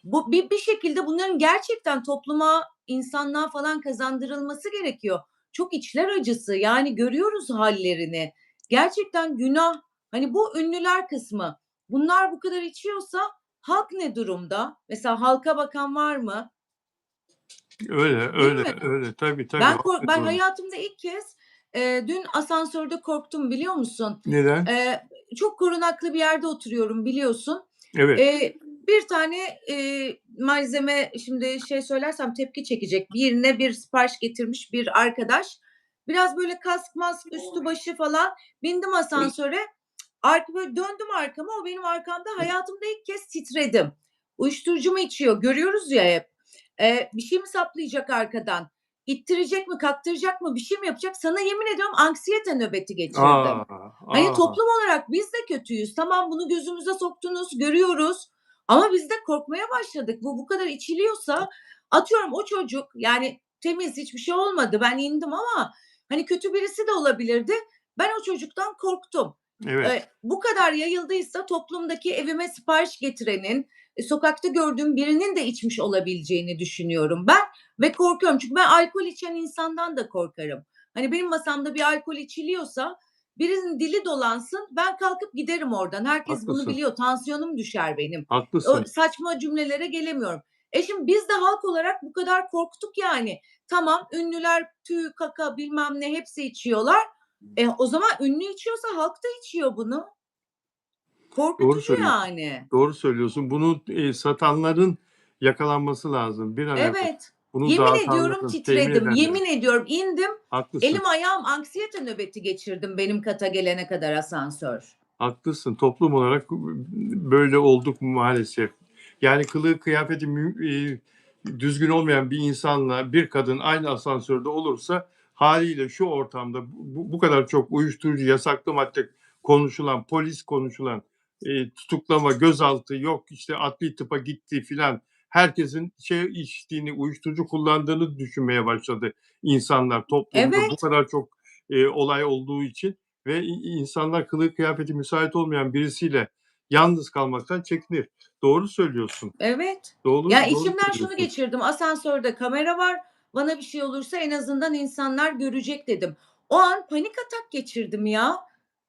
bu bir şekilde bunların gerçekten topluma, insanlığa falan kazandırılması gerekiyor. Çok içler acısı. Yani görüyoruz hallerini. Gerçekten günah. Hani bu ünlüler kısmı. Bunlar bu kadar içiyorsa halk ne durumda? Mesela halka bakan var mı? Öyle, Değil öyle, mi? öyle. Tabii, tabii. Haklı Ben durum. hayatımda ilk kez, dün asansörde korktum, biliyor musun? Neden? Çok korunaklı bir yerde oturuyorum, biliyorsun. Evet. Bir tane, malzeme, şimdi şey söylersem tepki çekecek. Birine bir sipariş getirmiş bir arkadaş. Biraz böyle kask mask, üstü başı falan. Bindim asansöre. Böyle döndüm arkama, o benim arkamda. Hayatımda ilk kez titredim. Uyuşturucu mu içiyor? Görüyoruz ya hep. Bir şey mi saplayacak arkadan? İttirecek mi, kaktıracak mı, bir şey mi yapacak? Sana yemin ediyorum anksiyete nöbeti A! geçirdim. Hani A! toplum olarak biz de kötüyüz. Tamam, bunu gözümüze soktunuz, görüyoruz ama biz de korkmaya başladık. Bu kadar içiliyorsa atıyorum o çocuk yani temiz, hiçbir şey olmadı. Ben indim ama hani kötü birisi de olabilirdi. Ben o çocuktan korktum. Evet, Bu kadar yayıldıysa toplumdaki evime sipariş getirenin, sokakta gördüğüm birinin de içmiş olabileceğini düşünüyorum ben ve korkuyorum. Çünkü ben alkol içen insandan da korkarım. Hani benim masamda bir alkol içiliyorsa birinin dili dolansın, ben kalkıp giderim oradan. Herkes bunu haklısın, biliyor. Tansiyonum düşer benim. O haklısın. saçma cümlelere gelemiyorum. Şimdi biz de halk olarak bu kadar korktuk yani. Tamam, ünlüler tüy, kaka, bilmem ne hepsi içiyorlar. O zaman ünlü içiyorsa halk da içiyor bunu. Doğru Korkutucu söylüyorsun. yani. Doğru söylüyorsun. Bunu, satanların yakalanması lazım bir an evvel. Evet. Bunu Yemin ediyorum dağıtanların, temin titredim. edenlerin. Yemin ediyorum indim. Haklısın. Elim ayağım anksiyete nöbeti geçirdim benim kata gelene kadar asansör. Haklısın. Toplum olarak böyle olduk maalesef. Yani kılığı kıyafeti düzgün olmayan bir insanla bir kadın aynı asansörde olursa haliyle şu ortamda bu kadar çok uyuşturucu, yasaklı madde konuşulan, polis konuşulan, tutuklama, gözaltı, yok işte adli tıpa gitti filan, herkesin şey içtiğini, uyuşturucu kullandığını düşünmeye başladı insanlar toplumda. Bu Evet, kadar çok olay olduğu için ve insanlar kılığı kıyafeti müsait olmayan birisiyle yalnız kalmaktan çekinir. Doğru söylüyorsun. evet. Ya, Doğru içimden şunu söylüyorsun. geçirdim, asansörde kamera var, bana bir şey olursa en azından insanlar görecek dedim. O an panik atak geçirdim ya.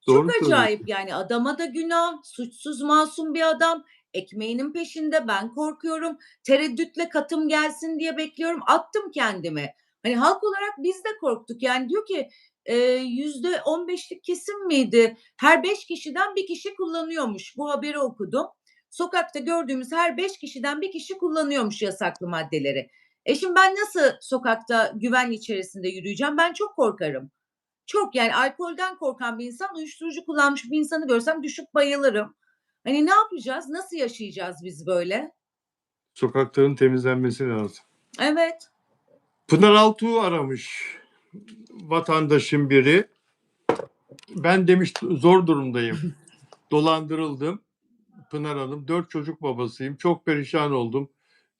Çok Doğru acayip söylüyorsun. yani adama da günah, suçsuz masum bir adam, ekmeğinin peşinde, ben korkuyorum, tereddütle katım gelsin diye bekliyorum, attım kendimi. Hani halk olarak biz de korktuk. Yani diyor ki, %15'lik kesim miydi? Her 5 kişiden bir kişi kullanıyormuş. Bu haberi okudum. Sokakta gördüğümüz her 5 kişiden bir kişi kullanıyormuş yasaklı maddeleri. Şimdi ben nasıl sokakta güven içerisinde yürüyeceğim? Ben çok korkarım. Çok, yani alkolden korkan bir insan, uyuşturucu kullanmış bir insanı görsem düşüp bayılırım. Hani ne yapacağız? Nasıl yaşayacağız biz böyle? Sokakların temizlenmesi lazım. Evet. Pınar Altuğ'u aramış vatandaşın biri. Ben demiş zor durumdayım. Dolandırıldım. Pınar Hanım, 4 çocuk babasıyım. Çok perişan oldum.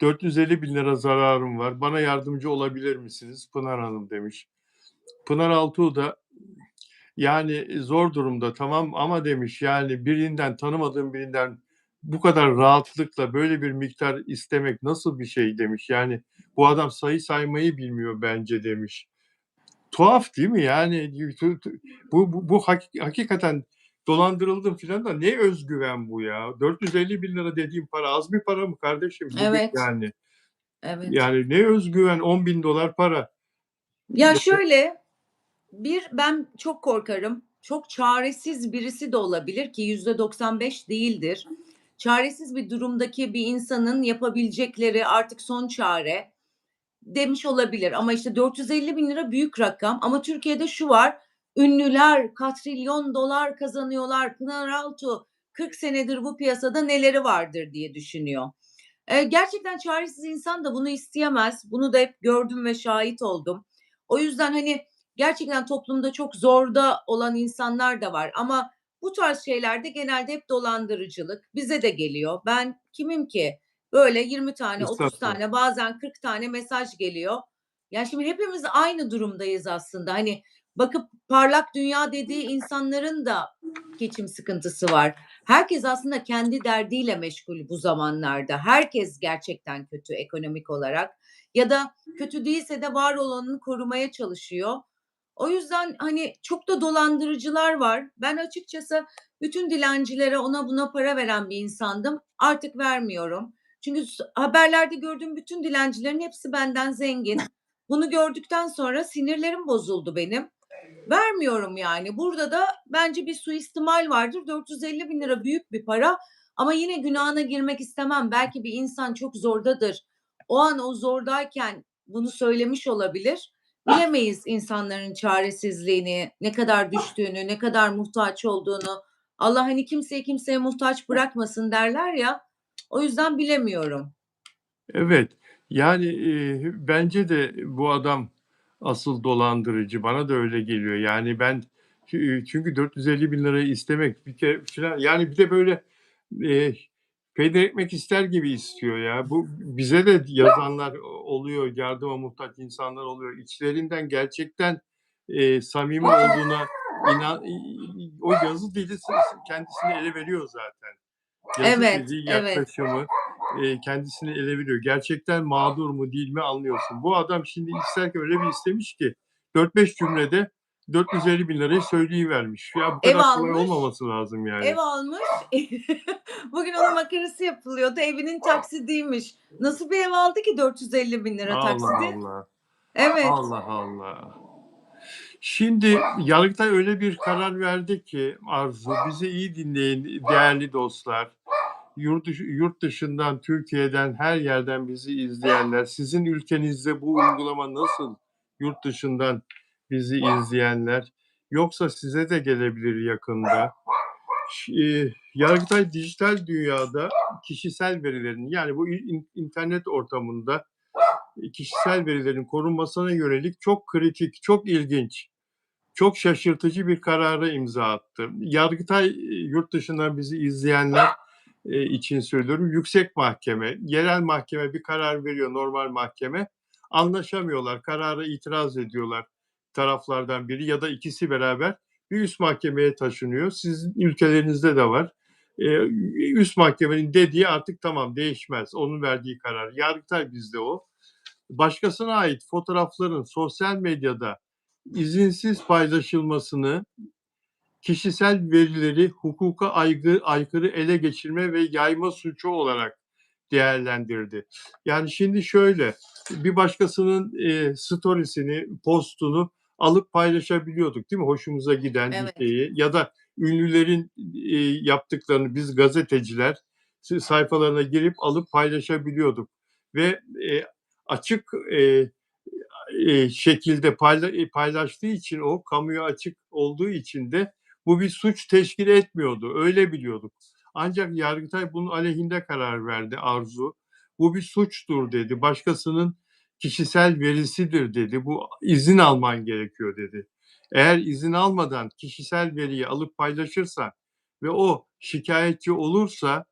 450 bin lira zararım var. Bana yardımcı olabilir misiniz? Pınar Hanım demiş. Pınar Altuğ da yani zor durumda tamam ama demiş yani birinden tanımadığım birinden bu kadar rahatlıkla böyle bir miktar istemek nasıl bir şey demiş. Yani bu adam sayı saymayı bilmiyor bence demiş. Tuhaf değil mi? Yani bu hakikaten dolandırıldım filan da ne özgüven bu ya? 450 bin lira dediğim para az bir para mı kardeşim? Bugün Evet, yani. evet. Yani ne özgüven 10 bin dolar para. Ya, şöyle, ben çok korkarım. Çok çaresiz birisi de olabilir ki %95 değildir. Çaresiz bir durumdaki bir insanın yapabilecekleri artık son çare demiş olabilir ama işte 450 bin lira büyük rakam ama Türkiye'de şu var, ünlüler katrilyon dolar kazanıyorlar. Pınar Altuğ 40 senedir bu piyasada neleri vardır diye düşünüyor. Gerçekten çaresiz insan da bunu isteyemez. Bunu da hep gördüm ve şahit oldum. O yüzden, hani, gerçekten toplumda çok zorda olan insanlar da var ama bu tarz şeylerde genelde hep dolandırıcılık. Bize de geliyor. Ben kimim ki? Böyle 20 tane, 30 Estağfurullah. tane, bazen 40 tane mesaj geliyor. Ya, şimdi hepimiz aynı durumdayız aslında. Hani, bakıp parlak dünya dediği insanların da geçim sıkıntısı var. Herkes aslında kendi derdiyle meşgul bu zamanlarda. Herkes gerçekten kötü ekonomik olarak ya da kötü değilse de var olanını korumaya çalışıyor. O yüzden, hani, çok da dolandırıcılar var. Ben açıkçası bütün dilencilere, ona buna para veren bir insandım. Artık vermiyorum. Çünkü haberlerde gördüğüm bütün dilencilerin hepsi benden zengin. Bunu gördükten sonra sinirlerim bozuldu benim. Vermiyorum yani. Burada da bence bir suistimal vardır. 450 bin lira büyük bir para ama yine günahına girmek istemem. Belki bir insan çok zordadır. O an o zordayken bunu söylemiş olabilir. Bilemeyiz insanların çaresizliğini, ne kadar düştüğünü, ne kadar muhtaç olduğunu. Allah hani kimseyi kimseye muhtaç bırakmasın derler ya. O yüzden bilemiyorum. Evet. Yani, bence de bu adam asıl dolandırıcı. Bana da öyle geliyor. Yani ben çünkü 450 bin lirayı istemek bir kere filan yani bir de böyle, eee, peynir ekmek ister gibi istiyor ya. Bu bize de yazanlar oluyor, yardıma muhtaç insanlar oluyor. İçlerinden gerçekten, samimi olduğuna inan o yazı dili kendisini ele veriyor zaten. Yazı Evet, dili, evet. yaklaşımı, kendisini ele veriyor. Gerçekten mağdur mu değil mi anlıyorsun. Bu adam şimdi isterken öyle bir istemiş ki 4-5 cümlede 450 bin lirayı söyleyivermiş. Ya bu Ev kadar kolay almış. olmaması lazım Ev yani. almış. Bugün onun makarası yapılıyordu. Evinin taksidiymiş. Nasıl bir ev aldı ki 450 bin lira Allah taksidi? Allah. Evet. Allah Allah. Şimdi Yargıtay öyle bir karar verdi ki Arzu, bizi iyi dinleyin değerli dostlar. Yurt dışından, Türkiye'den, her yerden bizi izleyenler, sizin ülkenizde bu uygulama nasıl? Yurt dışından bizi izleyenler, yoksa size de gelebilir yakında. Yargıtay dijital dünyada kişisel verilerin yani bu internet ortamında kişisel verilerin korunmasına yönelik çok kritik, çok ilginç, çok şaşırtıcı bir karara imza attı. Yargıtay, yurt dışından bizi izleyenler için söylüyorum. Yüksek mahkeme, yerel mahkeme bir karar veriyor, normal mahkeme. Anlaşamıyorlar, karara itiraz ediyorlar taraflardan biri ya da ikisi beraber bir üst mahkemeye taşınıyor. Sizin ülkelerinizde de var. Üst mahkemenin dediği artık tamam değişmez. Onun verdiği karar. Yargıtay bizde o. Başkasına ait fotoğrafların sosyal medyada izinsiz paylaşılmasını, kişisel verileri hukuka aykırı ele geçirme ve yayma suçu olarak değerlendirdi. Yani şimdi şöyle, bir başkasının storiesini, postunu alıp paylaşabiliyorduk değil mi? Hoşumuza giden bir Evet. şeyi ya da ünlülerin yaptıklarını biz gazeteciler sayfalarına girip alıp paylaşabiliyorduk ve açık şekilde paylaştığı için o kamuya açık olduğu için de bu bir suç teşkil etmiyordu. Öyle biliyorduk. Ancak Yargıtay bunun aleyhinde karar verdi Arzu. Bu bir suçtur dedi. Başkasının kişisel verisidir dedi. Bu izin alman gerekiyor dedi. Eğer izin almadan kişisel veriyi alıp paylaşırsan ve o şikayetçi olursa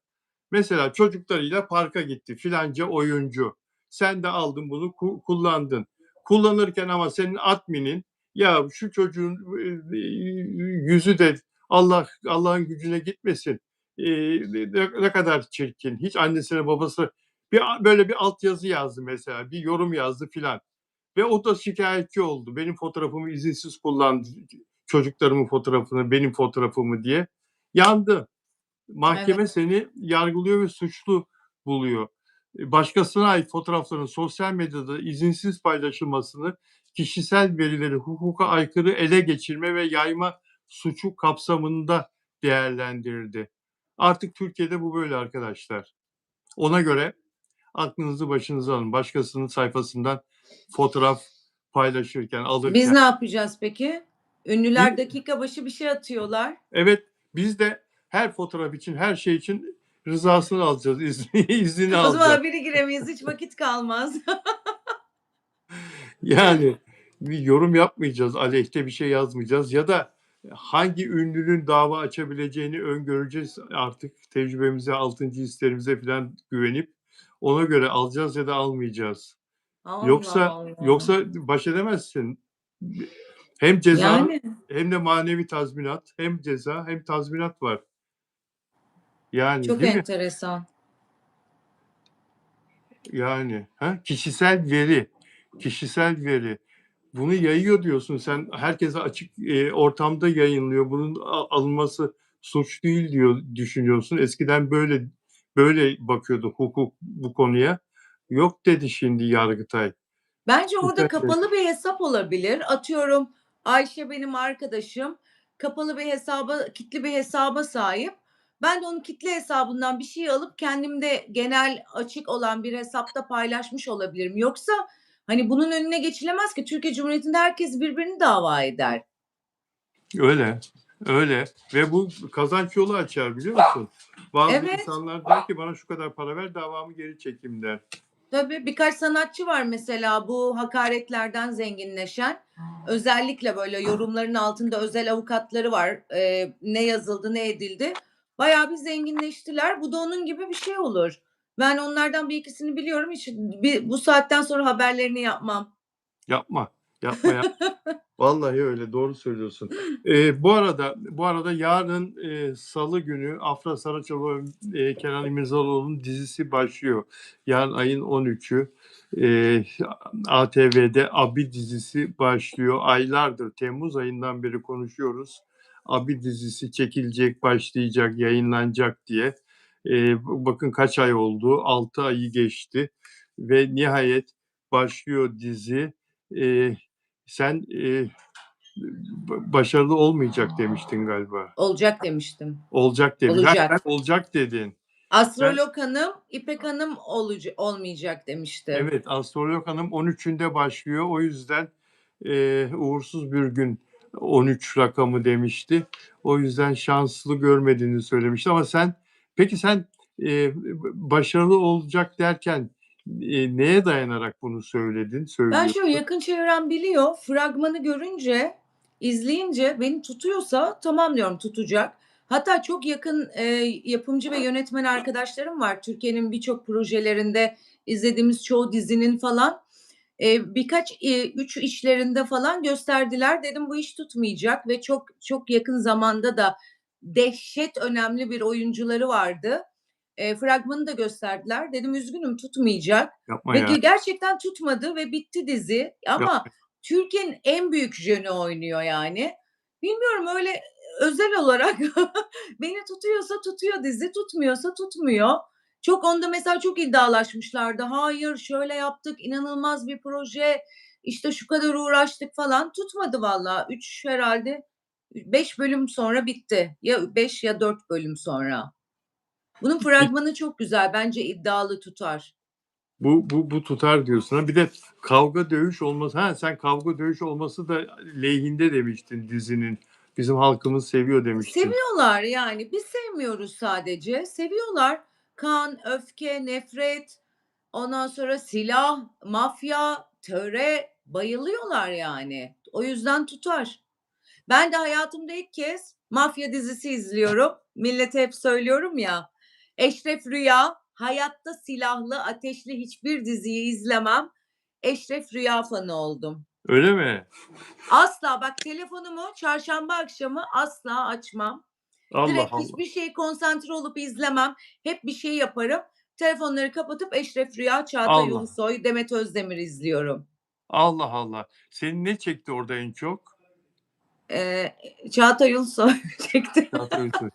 mesela çocuklarıyla parka gitti filanca oyuncu. Sen de aldın bunu kullandın. Kullanırken ama senin adminin ya şu çocuğun yüzü de Allah'ın gücüne gitmesin. Ne kadar çirkin. Hiç annesine babası böyle bir altyazı yazdı mesela. Bir yorum yazdı filan. Ve o da şikayetçi oldu. Benim fotoğrafımı izinsiz kullandı. Çocuklarımın fotoğrafını, benim fotoğrafımı diye. Yandı. Evet. Mahkeme seni yargılıyor ve suçlu buluyor. Başkasına ait fotoğrafların sosyal medyada izinsiz paylaşılmasını kişisel verileri hukuka aykırı ele geçirme ve yayma suçu kapsamında değerlendirildi. Artık Türkiye'de bu böyle arkadaşlar. Ona göre aklınızı başınıza alın. Başkasının sayfasından fotoğraf paylaşırken, Biz alırken. ne yapacağız peki? Biz, Ünlüler dakika başı bir şey atıyorlar. evet, biz de her fotoğraf için, her şey için rızasını alacağız, iznini O zaman alacağız. haberi giremeyiz, hiç vakit kalmaz. Yani bir yorum yapmayacağız, aleyhte bir şey yazmayacağız ya da hangi ünlünün dava açabileceğini öngöreceğiz artık tecrübemize, altıncı hislerimize falan güvenip ona göre alacağız ya da almayacağız. Allah Yoksa Allah. yoksa baş edemezsin. Hem ceza Yani hem de manevi tazminat, hem ceza hem tazminat var. Yani çok değil mi? enteresan. Yani ha? Kişisel veri. Bunu yayıyor diyorsun sen. Herkese açık ortamda yayınlıyor. Bunun alınması suç değil diyor düşünüyorsun. Eskiden böyle bakıyordu hukuk bu konuya. Yok dedi şimdi Yargıtay. Bence orada Kişisel veri. kapalı bir hesap olabilir. Atıyorum, Ayşe benim arkadaşım. Kapalı bir hesaba, kilitli bir hesaba sahip. Ben de onun kilitli hesabından bir şey alıp kendimde genel açık olan bir hesapta paylaşmış olabilirim. Yoksa hani bunun önüne geçilemez ki. Türkiye Cumhuriyeti'nde herkes birbirini dava eder. Öyle. Öyle. Ve bu kazanç yolu açar biliyor musun? Bazı Evet. insanlar der ki bana şu kadar para ver davamı geri çekeyim der. Tabii, birkaç sanatçı var mesela bu hakaretlerden zenginleşen. Özellikle böyle yorumların altında özel avukatları var. Ne yazıldı, ne edildi. Bayağı bir zenginleştiler. Bu da onun gibi bir şey olur. Ben onlardan bir ikisini biliyorum. Hiç bu saatten sonra haberlerini yapmam. Yapma. Yapma. Vallahi öyle, doğru söylüyorsun. Bu arada yarın, salı günü Afra Saraçoğlu ve Kenan İmirzalıoğlu'nun dizisi başlıyor. Yarın ayın 13'ü, ATV'de Abi dizisi başlıyor. Aylardır, temmuz ayından beri konuşuyoruz. Abi dizisi çekilecek, başlayacak, yayınlanacak diye. Bakın kaç ay oldu, 6 ayı geçti ve nihayet başlıyor dizi. Sen, başarılı olmayacak demiştin galiba. Olacak demiştim. Olacak demiş. Ha, sen Olacak. olacak dedin. Sen Astrolog hanım, İpek hanım olmayacak demişti. evet, Astrolog Hanım 13'ünde başlıyor. O yüzden, uğursuz bir gün 13 rakamı demişti. O yüzden şanslı görmediğini söylemişti ama peki sen, başarılı olacak derken, neye dayanarak bunu Ben şöyle, söylüyorsun? yakın çevrem biliyor. Fragmanı görünce, izleyince beni tutuyorsa tamam diyorum, tutacak. Hatta çok yakın, yapımcı ve yönetmen arkadaşlarım var. Türkiye'nin birçok projelerinde izlediğimiz çoğu dizinin falan, birkaç, 3 işlerinde falan gösterdiler. Dedim bu iş tutmayacak ve çok çok yakın zamanda da dehşet önemli bir oyuncuları vardı. Fragmanı da gösterdiler. Dedim üzgünüm, tutmayacak Yapma ve ya, gerçekten tutmadı ve bitti dizi ama yapma. Türkiye'nin en büyük jönü oynuyor yani. Bilmiyorum, öyle özel olarak beni tutuyorsa tutuyor dizi, tutmuyorsa tutmuyor. Çok onda mesela çok iddialaşmışlardı. Hayır, şöyle yaptık, inanılmaz bir proje, işte şu kadar uğraştık falan. Tutmadı vallahi. 3 herhâlde 5 bölüm sonra bitti. Ya 5 ya 4 bölüm sonra. Bunun fragmanı çok güzel. Bence iddialı tutar. Bu tutar diyorsun. Ha, bir de kavga dövüş olması. Ha, sen kavga dövüş olması da lehinde demiştin dizinin. Bizim halkımız seviyor demiştin. Seviyorlar yani. Biz sevmiyoruz sadece. Seviyorlar. Kan, öfke, nefret, ondan sonra silah, mafya, töre bayılıyorlar yani. O yüzden tutar. Ben de hayatımda ilk kez mafya dizisi izliyorum. Millete hep söylüyorum ya. Eşref Rüya, hayatta silahlı, ateşli hiçbir diziyi izlemem. Eşref Rüya fanı oldum. Öyle mi? Asla bak telefonumu çarşamba akşamı asla açmam. Allah Direkt Allah. hiçbir şeye konsantre olup izlemem. Hep bir şey yaparım. Telefonları kapatıp Eşref Rüya, Çağatay Allah. Ulusoy, Demet Özdemir izliyorum. Allah Allah. Seni ne çekti orada en çok? Eee, Çağatay Ulusoy çekti. Çağatay Ulusoy.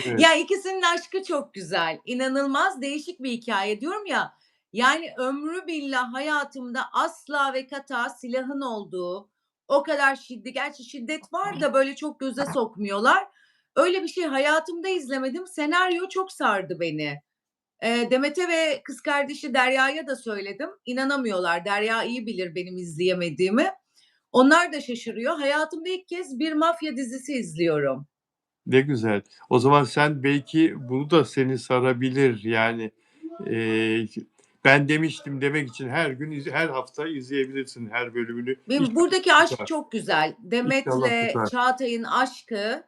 Evet. Ya ikisinin aşkı çok güzel. İnanılmaz değişik bir hikaye diyorum ya. Yani ömrü billah hayatımda asla ve kata silahın olduğu, o kadar şiddet, gerçi şiddet var da böyle çok göze sokmuyorlar. Öyle bir şey hayatımda izlemedim. Senaryo çok sardı beni. Demet'e ve kız kardeşi Derya'ya da söyledim. İnanamıyorlar. Derya iyi bilir benim izleyemediğimi. Onlar da şaşırıyor. Hayatımda ilk kez bir mafya dizisi izliyorum. Ne güzel. O zaman sen belki bunu da seni sarabilir. Yani eee, ben demiştim demek için her gün her hafta izleyebilirsin her bölümünü. Benim İnşallah buradaki aşk tutar. çok güzel. İnşallah Demet'le tutar. Çağatay'ın aşkı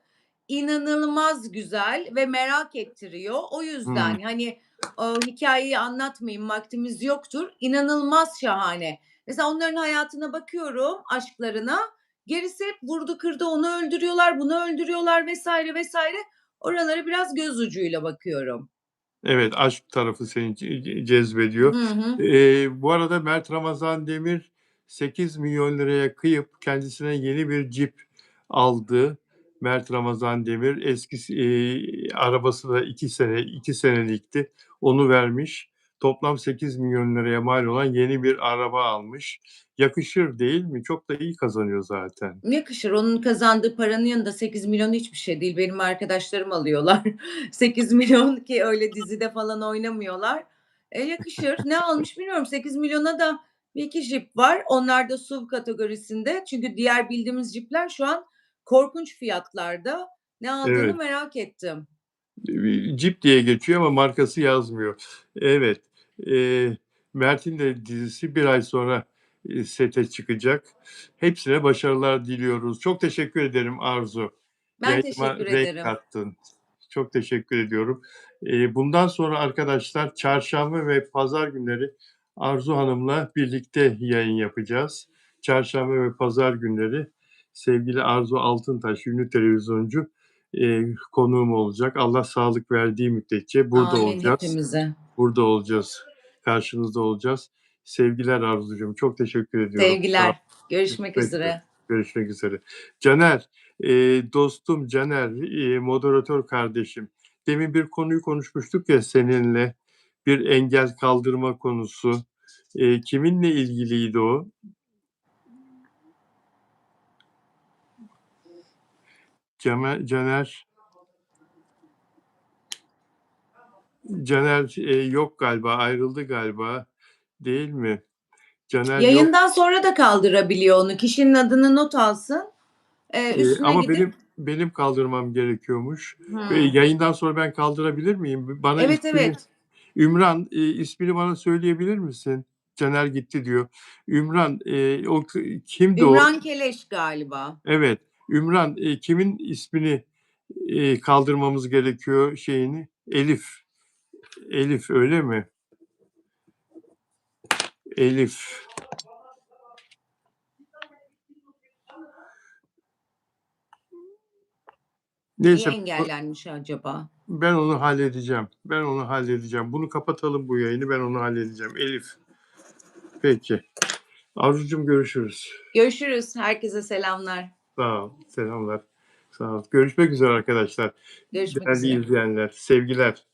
inanılmaz güzel ve merak ettiriyor. O Hmm, yüzden hani o hikayeyi anlatmayayım vaktimiz yoktur. İnanılmaz şahane. Mesela onların hayatına bakıyorum, aşklarına. Gerisi hep vurdu kırdı, onu öldürüyorlar, bunu öldürüyorlar vesaire vesaire. Oralara biraz göz ucuyla bakıyorum. evet, aşk tarafı seni Hı cezbediyor. hı. Bu arada Mert Ramazan Demir 8 milyon liraya kıyıp kendisine yeni bir Jeep aldı. Mert Ramazan Demir eski arabası da 2 senelikti. Onu vermiş. Toplam 8 milyon liraya mal olan yeni bir araba almış. Yakışır değil mi? Çok da iyi kazanıyor zaten. Yakışır. Onun kazandığı paranın yanında 8 milyon hiçbir şey değil. Benim arkadaşlarım alıyorlar. 8 milyon ki öyle dizide falan oynamıyorlar. Yakışır. Ne almış bilmiyorum. 8 milyona da bir iki jip var. Onlar da SUV kategorisinde. Çünkü diğer bildiğimiz jipler şu an korkunç fiyatlarda. Ne aldığını Evet. merak ettim. Jeep diye geçiyor ama markası yazmıyor. Evet. Mert'in de dizisi bir ay sonra sete çıkacak. Hepsine başarılar diliyoruz. Çok teşekkür ederim Arzu. Ben Yayınıma teşekkür renk ederim. kattın. Çok teşekkür ediyorum. Bundan sonra arkadaşlar çarşamba ve pazar günleri Arzu Hanım'la birlikte yayın yapacağız. Çarşamba ve pazar günleri sevgili Arzu Altıntaş, ünlü televizyoncu konuğum olacak. Allah sağlık verdiği müddetçe burada Amin olacağız. hepimize. Burada olacağız. Karşınızda olacağız. Sevgiler Arzucuğum. Çok teşekkür ediyorum. Sağ ol. Sevgiler. Görüşmek Görüşmek üzere. üzere. Görüşmek üzere. Caner, dostum Caner, moderatör kardeşim. Demin bir konuyu konuşmuştuk ya seninle. Bir engel kaldırma konusu. Kiminle ilgiliydi o? Caner Caner yok galiba, ayrıldı galiba, değil mi? Caner yok. Yayından sonra da kaldırabiliyor onu. Kişinin adını not alsın. Üstüne Ama gidip benim kaldırmam gerekiyormuş. Hımm. Yayından sonra ben kaldırabilir miyim? Bana Evet, ismini evet. Ümran, ismini bana söyleyebilir misin? Caner gitti diyor. Ümran, o kimdi o? Ümran Keleş galiba. Evet, Ümran, kimin ismini, kaldırmamız gerekiyor şeyini? Elif. Elif öyle mi? Elif. Niye Neyse engellenmiş acaba? ben onu halledeceğim. Ben onu halledeceğim. Bunu kapatalım bu yayını. Ben onu halledeceğim. Elif. Peki. Arzucuğum görüşürüz. Görüşürüz. Herkese selamlar. Sağ ol. Selamlar. Sağ ol. Görüşmek üzere arkadaşlar. Görüşmek Değerli üzere. izleyenler. Sevgiler.